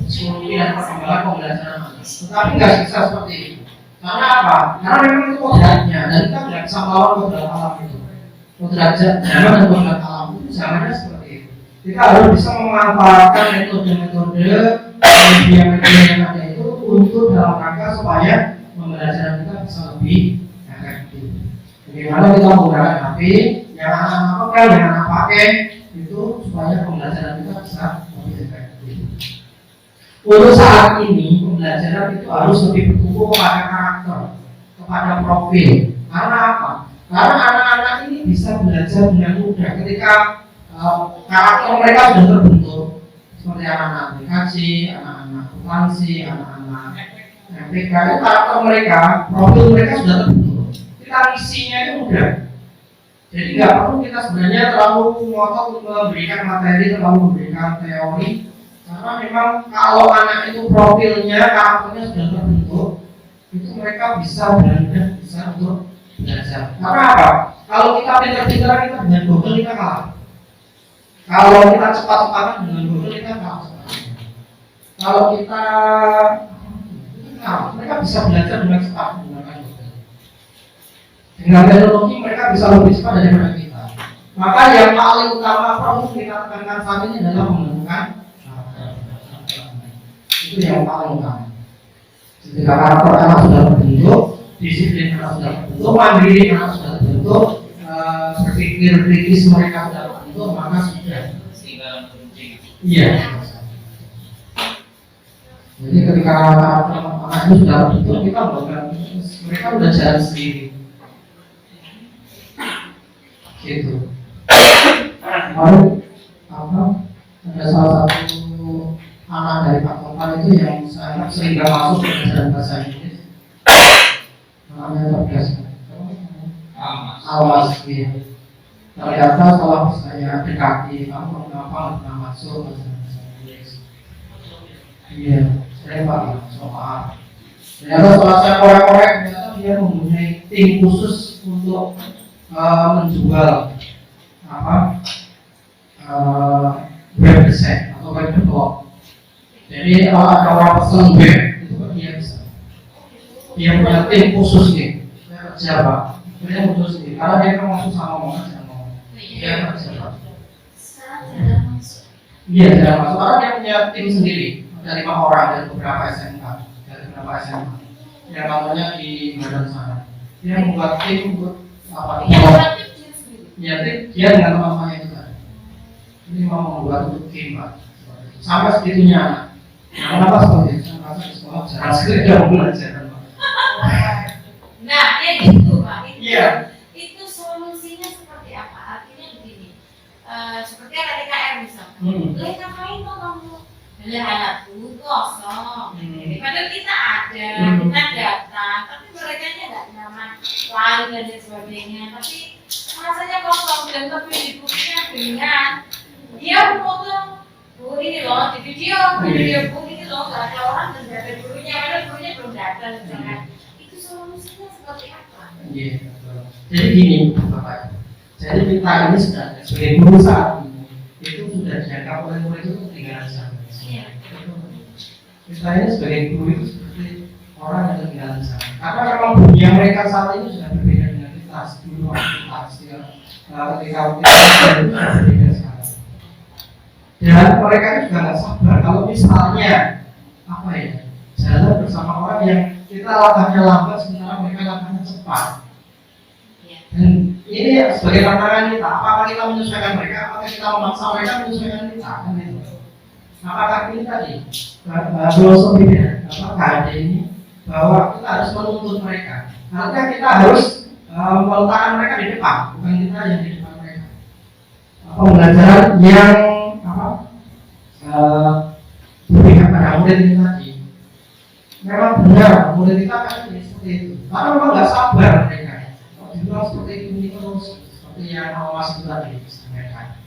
psikologi dan perkembangan pembelajaran anak. Tetapi nggak bisa seperti itu. Karena apa? Karena memang itu kodratnya, dan kita tidak bisa melawan kodrat alam itu. Kodrat zaman dan kodrat alam itu zamannya seperti itu. Kita harus bisa memanfaatkan metode-metode media-media yang ada itu untuk dalam rangka supaya pembelajaran kita bisa lebih efektif. Bagaimana kita menggunakan HP yang anak-anak pegang, yang anak pakai itu supaya pembelajaran kita bisa lebih efektif. Untuk saat ini pembelajaran itu harus lebih bertumbuh kepada karakter, kepada profil. Karena apa? Karena anak-anak ini bisa belajar dengan mudah ketika karakter mereka sudah terbentuk, seperti anak-anak aplikasi, anak-anak akuntansi, anak-anak MPK. Itu karakter mereka, profil mereka sudah terbentuk. Kita isinya itu mudah. Jadi nggak perlu kita sebenarnya terlalu ngotot untuk memberikan materi, terlalu memberikan teori. Karena memang kalau anak itu profilnya, karakternya sudah terbentuk, itu mereka bisa benar-benar bisa untuk belajar. Karena apa? Kalau kita pintar-pintaran kita dengan Google kita kalah. Kalau kita cepat-cepatan dengan Google kita kalah. Kalau kita mereka bisa belajar dengan cepat menggunakan Google. Dengan teknologi mereka bisa lebih cepat daripada kita. Maka yang paling utama perlu kita tekankan saat ini adalah menemukan itu yang paling utama. Ketika karakter anak sudah terbentuk, disiplin anak sudah terbentuk, mandiri anak sudah terbentuk, berpikir kritis mereka sudah terbentuk, maka sudah. Tinggal kunci. Iya. Jadi ketika anak itu sudah tertutup, kita bukan mereka udah jalan sendiri. Gitu. Lalu ada salah satu anak dari fakultas itu yang sangat sering gak masuk ke pelajaran bahasa Inggris. Namanya Tobias. Awas gitu. Ternyata setelah saya dekati, kamu kenapa nggak masuk ke bahasa Inggris? Iya, saya Pak, soal. Ternyata setelah saya korek-korek, ternyata dia mempunyai tim khusus untuk menjual web design atau web develop. Jadi kalau ada orang pesen web, itu kan dia bisa. Dia punya tim khusus nih. Saya kerja Pak. Dia khusus nih, karena dia kan langsung sama ngomong aja ngomong. Dia kerja Pak. Iya, jarang masuk. Karena dia punya tim sendiri. Ada 5 orang dari beberapa SMK, dari beberapa SMA. Yang namanya di Medan sana. Dia membuat tim untuk apa? Ya, dia dengan teman-temannya juga. Ini mau membuat untuk tim Pak. Sampai segitunya. Kenapa seperti itu? Saya merasa di sekolah jarang sekali dia mau belajar. Nah, ya gitu Pak. Iya. Itu solusinya seperti apa? Artinya begini. Seperti RTKR misalnya. Ngapain kok kamu? Anakku kosong. Padahal kita ada, kita datang, tapi mereka nggak nyaman, lari dan lain sebagainya. Tapi rasanya kosong dan lebih dibuktikan dengan dia foto bu ini loh di video bu ini loh nggak ada orang dan nggak ada gurunya, padahal gurunya belum datang. Itu solusinya seperti apa? Iya, betul. Jadi gini Bapak. Jadi kita ini sebenarnya sebagai guru saat ini itu sudah dianggap oleh murid itu ketinggalan zaman. Kita ini sebagai guru itu seperti orang yang ketinggalan zaman. Karena memang dunia mereka saat ini sudah berbeda dengan kita dulu waktu kita ketika kita berbeda sekarang. Dan mereka juga nggak sabar kalau misalnya apa ya jalan bersama orang yang kita langkahnya lambat sementara mereka langkahnya cepat. Dan ini sebagai tantangan kita, apakah kita menyesuaikan mereka, apakah kita memaksa mereka menyesuaikan kita, kan itu. Apakah ini tadi filosofinya, ada ini bahwa kita harus menuntut mereka. Artinya kita harus meletakkan mereka di depan, bukan kita yang di depan mereka. Pembelajaran yang berpihak pada murid ini tadi, memang benar murid kita akan jadi seperti itu. Karena memang nggak sabar mereka. Dibilang seperti ini terus, seperti yang awal tadi mereka.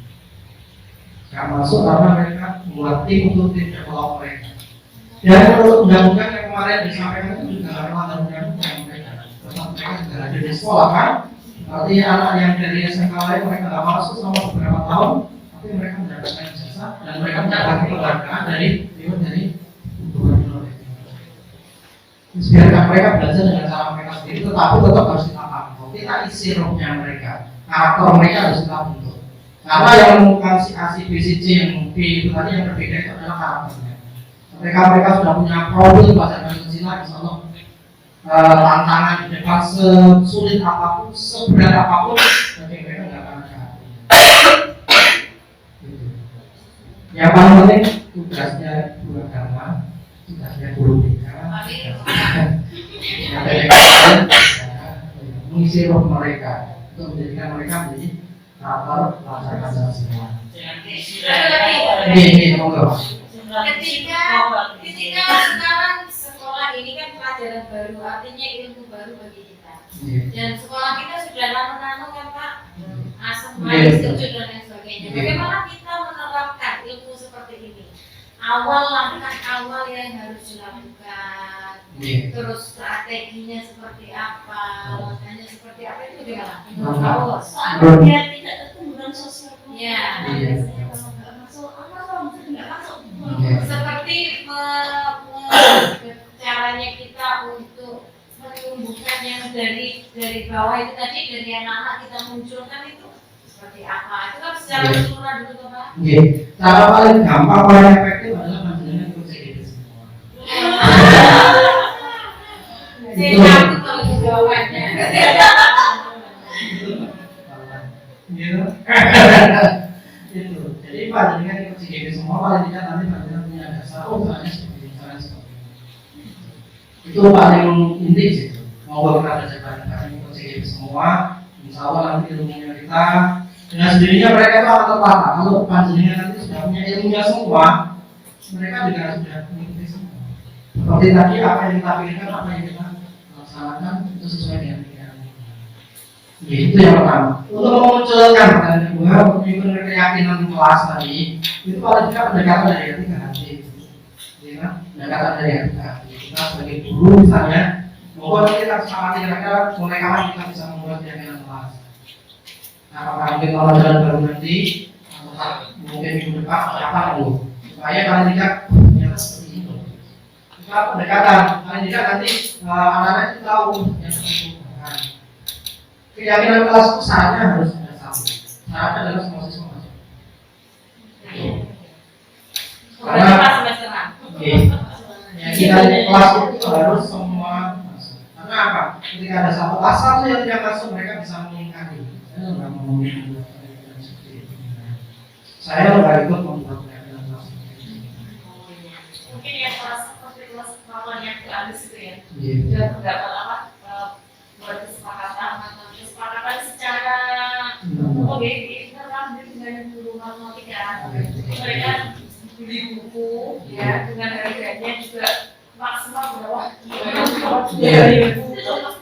Gak masuk karena mereka membuat tim untuk tim develop mereka. Dan menurut undang-undang yang kemarin disampaikan itu juga nggak melanggar undang-undang mereka. Tetap mereka juga ada di sekolah kan. Artinya anak yang dari SMK lain mereka nggak masuk selama beberapa tahun, tapi mereka mendapatkan jasa dan mereka mendapatkan penghargaan dari gubernur. Biarkan mereka belajar dengan cara mereka sendiri, tetapi tetap harus kita pantau. Kita isi rohnya mereka, karakter mereka harus kita bentuk. Karena yang menemukan si A, si B, si C, yang B itu tadi yang berbeda itu adalah karakternya. Ketika mereka sudah punya profil bahasa Indonesia, insya Allah tantangan di depan sesulit apapun, seberat apapun, tapi mereka nggak akan ada. Yang paling penting tugasnya guru agama, tugasnya guru BK, mengisi roh mereka untuk menjadikan mereka menjadi karakter pelajar semua. Ini monggo. Ketika sekarang sekolah ini kan pelajaran baru, artinya ilmu baru bagi kita. Dan sekolah kita sudah nano-nano kan Pak, asam manis dan lain sebagainya. Bagaimana kita menerapkan ilmu seperti ini? Langkah awal yang harus dilakukan, terus strateginya seperti apa, langkahnya seperti apa itu bagaimana? Soalnya dia tidak terkembang sosial. Ya. Seperti caranya kita untuk menumbuhkan yang dari bawah itu tadi, dari anak-anak kita munculkan itu seperti apa? Itu kan secara keseluruhan dulu Pak. Cara paling gampang, paling efektif adalah panjenengan ikut CGD semua. Saya takut kalau jawabannya. Itu. Jadi panjenengan ikut CGD semua, paling tidak nanti panjenengan punya dasar. Soalnya seperti ini, cara itu paling inti sih. Mau kita belajar bareng-bareng ikut semua, insya Allah nanti ilmunya kita dengan sendirinya mereka itu akan tertata. Kalau panjenengan nanti sudah punya ilmunya semua, mereka juga sudah mengikuti semua. Seperti tadi apa yang kita pilihkan, apa yang kita laksanakan itu sesuai dengan pikiran. Ya, itu yang pertama. Untuk memunculkan dan kedua, menunjukkan keyakinan kelas tadi, itu paling tidak pendekatan dari hati ke hati. Ya, pendekatan dari hati ke hati. Kita sebagai guru misalnya, bahwa kita sepakati kira-kira mulai kapan kita bisa membuat keyakinan kelas. Apakah mungkin kalau jalan baru nanti, atau mungkin minggu depan atau apa dulu, supaya paling tidak ternyata seperti itu. Kita pendekatan, paling tidak nanti anak-anak itu tahu yang seperti itu. Keyakinan kelas itu syaratnya harus ada satu. Syaratnya adalah semua siswa masuk. Karena keyakinan kelas itu harus semua masuk. Karena apa? Ketika ada satu kelas satu yang tidak masuk, mereka bisa mengingkari. Saya nggak mau ngomongin seperti itu. Saya nggak ikut membuat keyakinan kelas. Mungkin ya kelas seperti kelas kawan yang habis itu ya. Iya. Dan pendapat apa? Buat kesepakatan secara kita kan dengan guru matematika mereka beli buku ya dengan harganya juga maksimal berapa?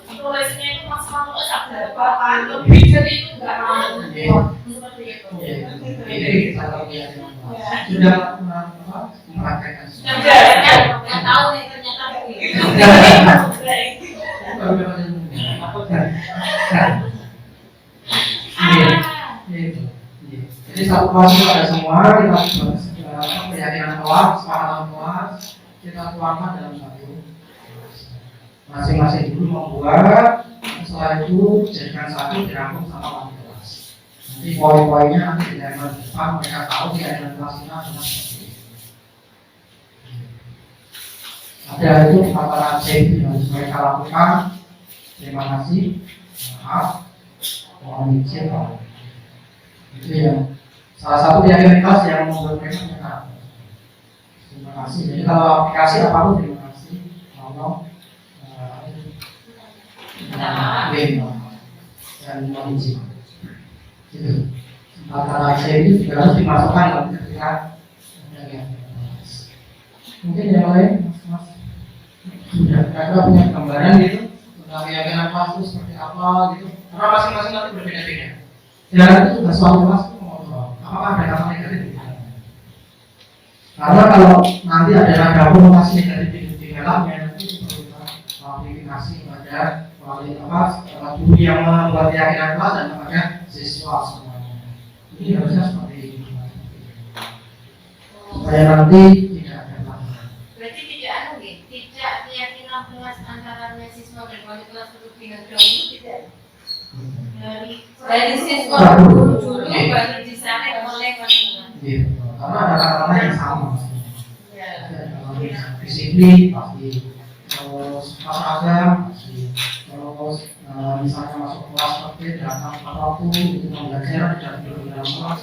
Tulisnya itu maksimal berapa? Lebih dari itu nggak mau seperti itu. Ini kita sudah mempraktekkan. Nggak tahu nih ternyata Jadi satu kelas itu ada semua, kita keyakinan kelas, sepakatan kelas, kita tuangkan dalam satu masing-masing guru membuat, setelah itu jadikan satu dirangkum sama wali kelas. Nanti poin-poinnya nanti di halaman depan mereka tahu keyakinan kelasnya adalah seperti itu. Ada itu kata C yang harus mereka lakukan. Terima kasih. Maaf. Mohon izin. Itu yang salah satu keyakinan kelas yang membuat mereka menyerah. Terima kasih. Jadi kalau aplikasi apapun terima kasih. Tolong dan mohon izin. Gitu. Kata C itu juga harus dimasukkan dalam ketika mungkin yang lain, Mas. Sudah, kakak punya gambaran gitu tentang keyakinan kelas itu seperti apa gitu. Karena masing-masing nanti berbeda-beda. Dan itu juga suatu kelas itu mau apakah ada kata negatif di dalamnya. Karena kalau nanti ada konotasi negatif di dalamnya, nanti perlu kita klarifikasi kepada wali kelas, guru yang membuat keyakinan kelas dan kepada siswa semuanya. Ini harusnya seperti itu. Supaya nanti tidak ada masalah. berarti tidak keyakinan kelas antara siswa dan wali kelas untuk dengan dahulu tidak dari siswa dulu baru disalin oleh wali kelas. Iya, karena ada kata-kata yang sama. Disiplin pasti, terus agama pasti, terus misalnya masuk kelas seperti datang tepat waktu, itu belajar tidak tidur di dalam kelas.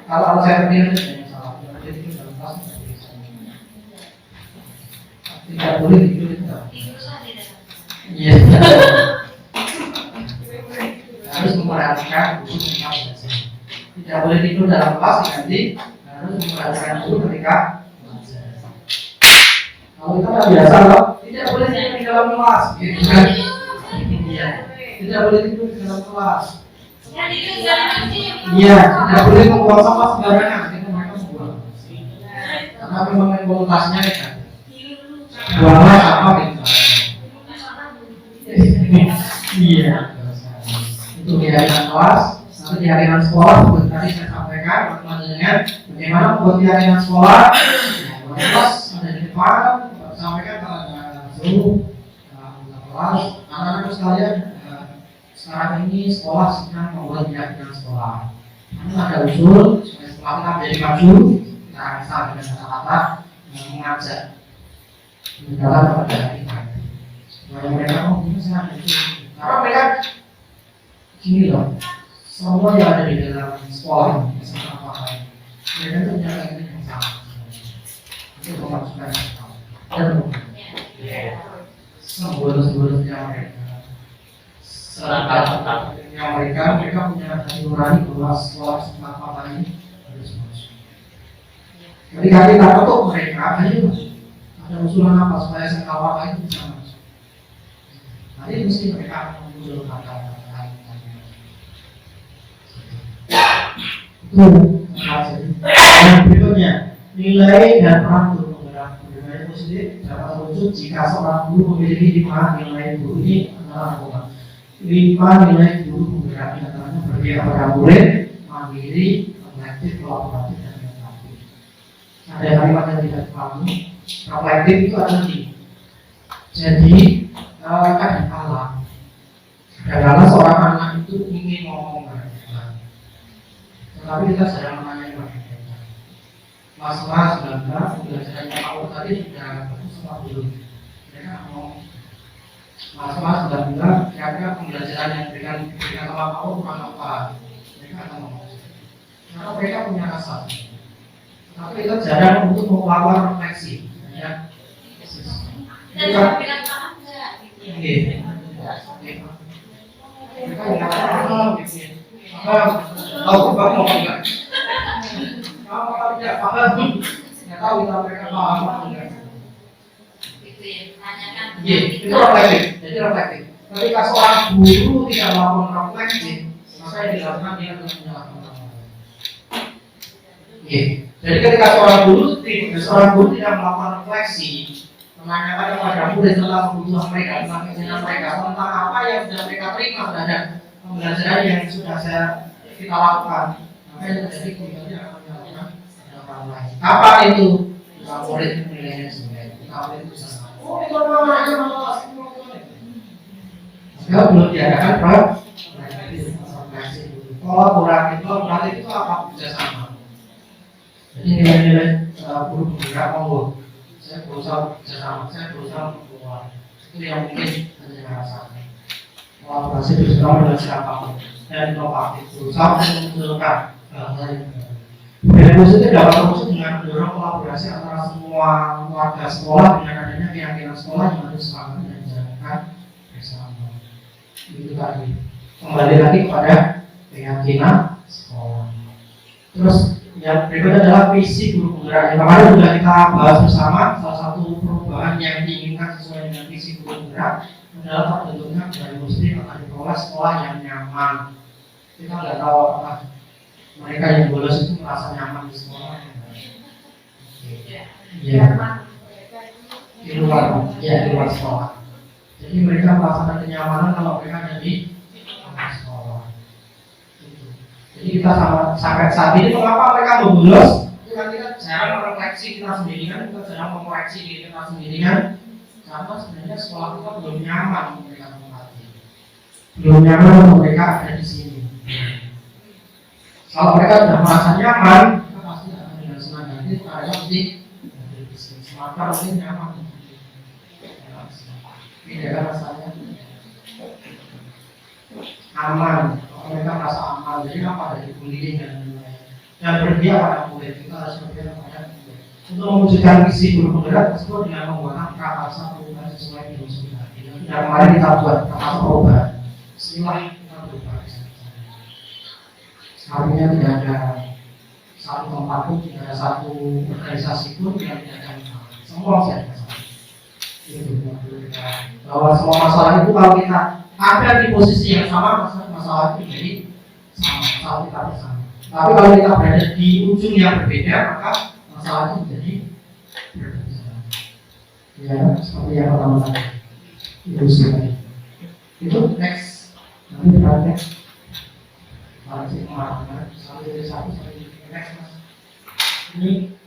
Kalau saya pikir itu tidak salah, jadi itu dalam kelas tidak boleh tidur di dalam. Tidurlah di dalam. Iya. Harus memperhatikan guru ketika belajar. Tidak boleh tidur dalam kelas nanti harus memperhatikan guru ketika belajar. Kalau kita nggak biasa loh, tidak boleh tidur di dalam kelas, gitu kan? Iya. Tidak boleh tidur di dalam kelas. Ya tidur jangan nanti. Iya, tidak boleh membuang sampah sembarangan, itu mereka membuang. Karena memang kualitasnya kan. Buanglah sampah gitu. Iya. Itu keyakinan kelas, nanti keyakinan sekolah seperti tadi saya sampaikan dengan bagaimana membuat keyakinan sekolah. Kelas ada di depan, sampaikan kepada guru, kelas, anak-anak sekalian. Sekarang ini sekolah sedang membuat keyakinan sekolah. Namun ada usul supaya sekolah kita menjadi maju, kita bisa dengan kata-kata mengajak mendalam kepada kita. Supaya mereka bisa karena mereka gini loh, semua yang ada di dalam sekolah bisa apa mereka itu punya keyakinan yang sama. Itu kemasukan yang sama. dan seboleh-sebolehnya mereka, serakah-rakahnya mereka punya hati nurani bahwa sekolah apa ini harus masuk. Ketika kita ketuk mereka, ayo masuk. Ada usulan apa supaya sekolah itu bisa masuk? Nanti mesti mereka akan mengusul kata-kata itu. Yang berikutnya, nilai dan peran guru penggerak. Nilai positif dapat terwujud jika seorang guru memiliki 5 nilai guru ini adalah apa? 5 nilai guru penggerak yang antaranya berpihak pada murid, mandiri, reflektif, kolaboratif, dan kreatif. Ada kalimat yang tidak dipahami. Reflektif itu adalah ini. Jadi kadang-kala seorang anak itu ingin ngomong tapi kita sedang menanya mereka. Masalah sebenarnya pembelajarannya Paul tadi sudah bagus sama belum? Mereka ngomong masalah sebenarnya kira-kira pembelajaran yang diberikan sama Paul kurang apa? Mereka akan ngomong. Karena mereka punya rasa. Tapi kita jarang untuk melakukan refleksi. Ya. Dan juga bilang paham nggak? Iya. Mereka nggak paham gitu. Tahu apa enggak? Kalau tidak paham, nggak tahu kita mereka paham apa enggak. Gitu ya, tanyakan. Iya, itu reflektif. Jadi reflektif. Ketika seorang guru tidak melakukan refleksi, maka yang dilakukan dia akan menyalahkan orang lain. Iya. Jadi ketika seorang guru tidak melakukan refleksi, menanyakan kepada murid tentang kebutuhan mereka, tentang keinginan mereka, tentang apa yang sudah mereka terima terhadap pembelajaran yang sudah kita lakukan, maka yang terjadi kemudian akan menyalahkan orang lain. Apa itu? Kita murid menilainya sendiri. Kita murid bisa. Oh itu nama aja malas. Maka belum diadakan kolaboratif itu apa? Kerjasama. Jadi nilai-nilai guru penggerak monggo. Saya berusaha kerjasama, saya berusaha keluar. Itu yang mungkin hanya rasakan. Kolaborasi bersama dengan siapapun dan inovatif, berusaha memunculkan hal-hal yang baru. Nilai positif dapat terwujud dengan mendorong kolaborasi antara semua warga sekolah dengan adanya keyakinan sekolah yang harus sepakat dan dijalankan bersama. Itu tadi. Kembali lagi kepada keyakinan sekolah. Terus yang berikutnya adalah visi guru penggerak. Yang kemarin sudah kita bahas bersama, salah satu perubahan yang diinginkan sesuai dengan visi guru penggerak adalah terbentuknya dari muslim akan dikelola sekolah yang nyaman. Kita nggak tahu apakah mereka yang bolos itu merasa nyaman di sekolah. Ya, di luar sekolah. Jadi mereka merasakan kenyamanan kalau mereka ada di sekolah. Jadi kita sampai saat ini mengapa mereka bolos? Itu kan kita jarang merefleksi kita sendiri kan, kita jarang mengoreksi diri kita sendiri kan. Karena sebenarnya sekolah kita belum nyaman mereka tempati, belum nyaman mereka ada di sini. Kalau mereka sudah merasa nyaman, kita pasti akan dengan senang hati mereka pasti ada di sini. Maka mungkin nyaman. Ini kan rasanya aman. Kalau mereka merasa aman, jadi apa dari bullying dan lain-lain. Dan berpihak pada murid, kita harus berpihak pada murid. Untuk mewujudkan visi guru penggerak tersebut dengan membuat prakarsa perubahan sesuai filosofi hati. Dan kemarin kita buat prakarsa perubahan. Bismillah kita berubah. Artinya tidak ada satu tempat pun, tidak ada satu organisasi pun yang tidak ada masalah. Semua saya masalah. Itu bahwa semua masalah itu kalau kita ada di posisi yang sama, masalah itu jadi sama, masalah kita bersama. Tapi kalau kita berada di ujung yang berbeda, maka masalah itu menjadi berbeda. Ya, seperti yang pertama tadi. Ilusi tadi. Itu next. Nanti kita next. Masih kemarin, sampai dari satu sampai next mas. Ini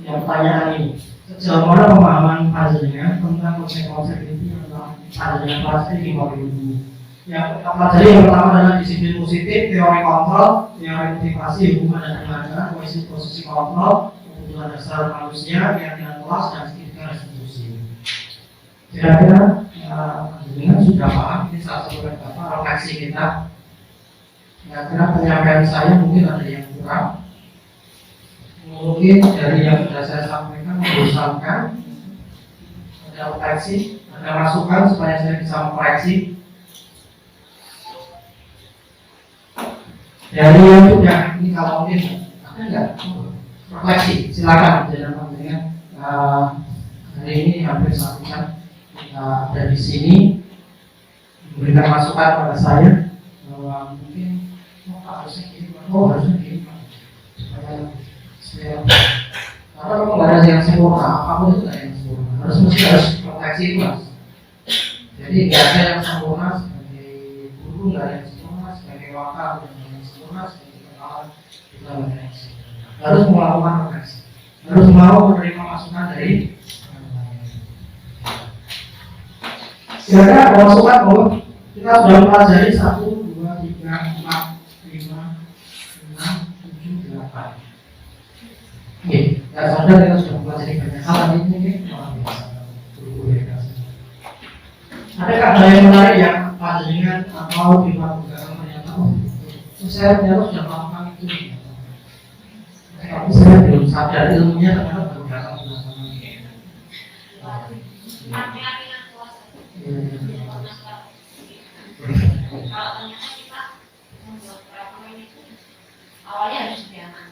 yang pertanyaan ini. Sejauh mana pemahaman panjenengan tentang konsep-konsep itu tentang panjenengan plastik di bawah itu? Yang pertama adalah disiplin positif, teori kontrol, teori motivasi, hubungan dan pengajaran, posisi kontrol, kebutuhan dasar manusia, keyakinan kelas, dan etika restitusi. Kira-kira panjenengan sudah paham ini salah satu refleksi kita. Kira-kira penyampaian saya mungkin ada yang kurang. Mungkin dari yang sudah saya sampaikan membosankan, ada koreksi, ada masukan supaya saya bisa mengkoreksi. Dari yang sudah ini kalau mungkin ada nggak refleksi, silakan jangan dengan hari ini hampir 1 jam kita ada di sini memberikan masukan pada saya bahwa mungkin harusnya gini, harusnya gini supaya karena memang nggak ada yang sempurna, apapun itu nggak ada yang sempurna, harus refleksi itu mas. Jadi nggak ada yang sempurna, sebagai guru nggak ada yang sempurna, sebagai wakil harus melakukan refleksi, harus mau menerima masukan dari kira-kira masukan bahwa kita sudah mempelajari 1, 2, 3, 4, 5, 6, 7, 8. Oke, nggak sadar kita sudah mempelajari banyak hal ini luar biasa. Adakah hal yang menarik yang panjenengan atau di luar agama ternyata saya ternyata sudah melakukan itu, tapi saya belum sadar ilmunya ternyata baru datang belakangan ini. Kalau ternyata kita membuat peraturan itu awalnya harus diaman,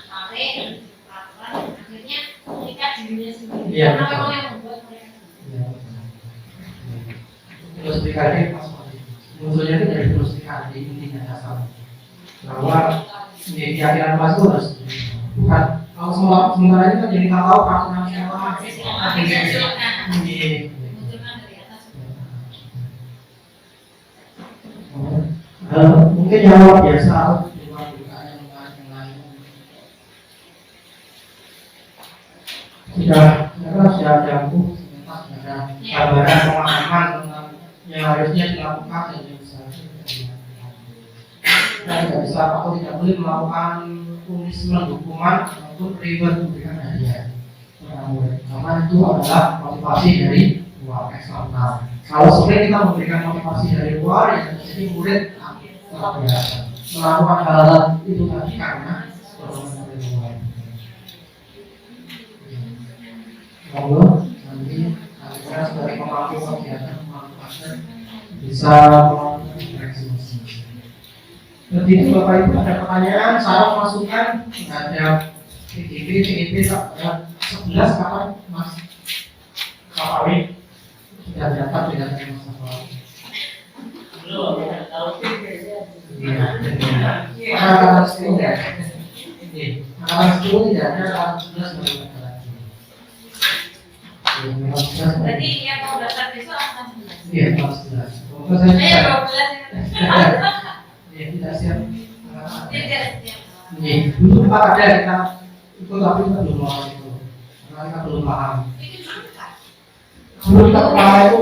tarik peraturan, akhirnya mengikat dirinya sendiri. Karena memang yang membuat mereka. Terus dikali mas munculnya itu dari terus dikali intinya dasar bahwa keyakinan mas itu harus bukan kalau sementara ini kan jadi tahu peraturan semua mungkin yang luar biasa di luar dugaan yang lain sudah ada buku, sudah ada gambaran pemahaman tentang yang harusnya dilakukan dan yang bisa kita tidak bisa atau tidak boleh melakukan punishment hukuman maupun reward memberikan hadiah karena itu adalah motivasi dari luar eksternal. Kalau sebenarnya kita memberikan motivasi dari luar yang jadi murid melakukan hal-hal itu tadi karena dorongan dari luar. Monggo nanti kita sebagai pemangku kegiatan bisa melakukan refleksi. Jadi itu Bapak Ibu ada pertanyaan, saran, masukan terhadap PDP ada 11 kapan Mas Kapawi sudah dapat dengan Mas Kapawi. Belum, tahu iya. Angkatan 10 ya. Angkatan 10 tidak ada, angkatan 11 baru ada lagi. Berarti yang mau daftar besok akan 11. Iya, angkatan 11. Semoga saya 12 ya tidak siap. tidak siap. Dulu tempat ada kita ikut tapi kita belum paham itu, karena kita belum paham. Dulu kita paham itu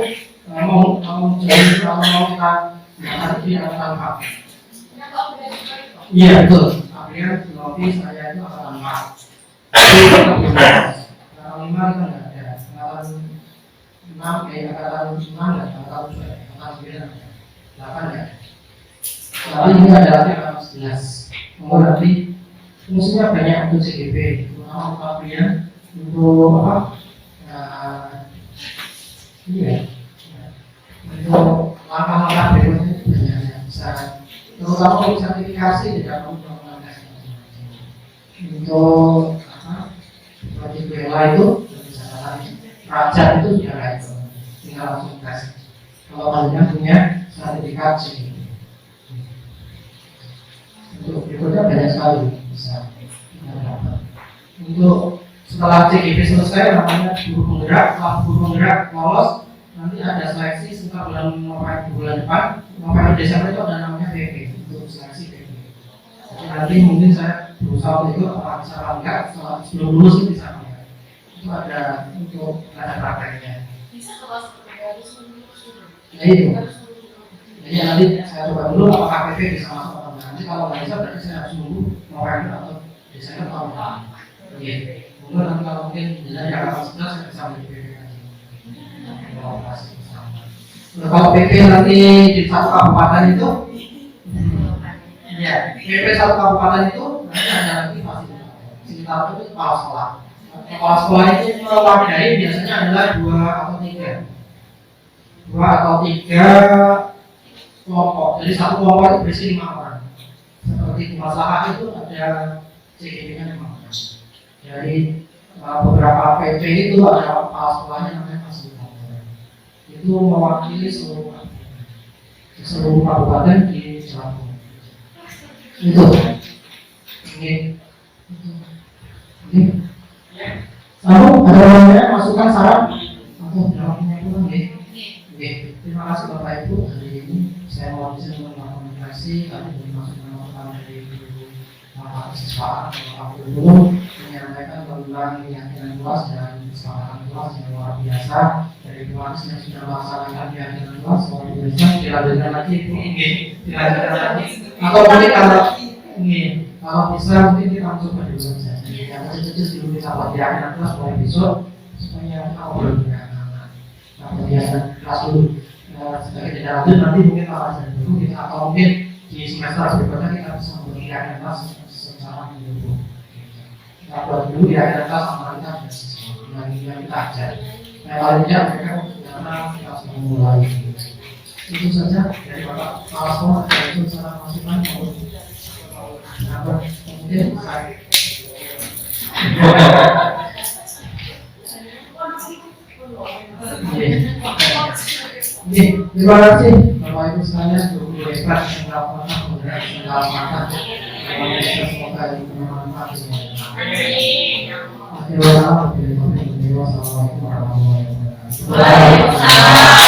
mau jadi mau kita nanti akan paham. Iya betul. Akhirnya nanti saya itu akan paham. Kita belum paham. Angkatan 5 kita nggak ada. Angkatan 6 angkatan 5 nggak ada. Angkatan 9 ada. 8 ya. Lalu ini adalah angkatan 11. Kemudian nanti fungsinya banyak untuk CGP, untuk kabrian, untuk apa? Iya, untuk langkah-langkah berikutnya banyak bisa, terutama untuk sertifikasi tidak perlu melakukan tes. Untuk apa? Wajib bela itu bisa raja itu sudah ada itu, tinggal langsung tes. Kalau kalian punya sertifikat CGP. Untuk berikutnya banyak sekali bisa untuk setelah CGP selesai namanya guru penggerak. Setelah guru penggerak lolos nanti ada seleksi sekitar bulan depan November Desember itu ada namanya PP untuk seleksi PP. Jadi nanti mungkin saya berusaha untuk apakah bisa atau enggak sebelum lulus itu bisa enggak. Itu ada untuk ada prakteknya. Bisa kalau seperti harus lulus dulu. Nah itu. Jadi nanti saya coba dulu apakah PP bisa masuk. Nanti kalau nggak bisa berarti saya harus nunggu November atau Desember tahun depan. Iya. Kemudian nanti kalau mungkin dari angkatan 11 saya bisa menjadi PP lagi. Kalau PP nanti di satu kabupaten itu, ya PP satu kabupaten itu nanti ada lagi fasilitator itu kepala sekolah. Kepala sekolah itu mewadahi biasanya adalah 2 atau 3 kelompok. Jadi satu kelompok itu berisi 5 orang. Seperti di masalah itu ada CGP-nya 5 orang. Dari beberapa PP itu ada kepala sekolahnya namanya fasilitator. Itu mewakili seluruh kabupaten di Jawa Timur. Itu. Ini. Lalu ada yang masukan saran atau jawabnya itu kan? Oke, terima kasih Bapak Ibu. Hari ini saya mau bisa mengkomunikasi kami masukan dari Bapak siswa Bapak Guru menyampaikan tentang keyakinan luas dan kesepakatan luas yang luar biasa dari kelas yang sudah melaksanakan keyakinan luas luar biasa. Dilanjutkan lagi Bu. Dilanjutkan lagi. Atau mungkin kalau bisa mungkin kita coba dulu saja. Yang kecil-kecil dulu kita buat keyakinan kelas mulai besok supaya kita belum keyakinan. Kita keyakinan kelas dulu. Sebagai tidak lanjut nanti mungkin alasan dulu kita atau mungkin di semester berikutnya kita bisa membuat keyakinan kelas secara menyeluruh. Kita buat dulu keyakinan kelas sama kita yang kita ajar. Nah kalau tidak mereka karena kita sudah mulai. Itu saja dari Bapak Kepala Sekolah. Itu saran masukan maupun kemudian terima kasih Bapak Ibu sekalian guru hebat yang melakukan pembelajaran segala macam. Semoga ini bermanfaat semuanya. Assalamualaikum warahmatullahi wabarakatuh.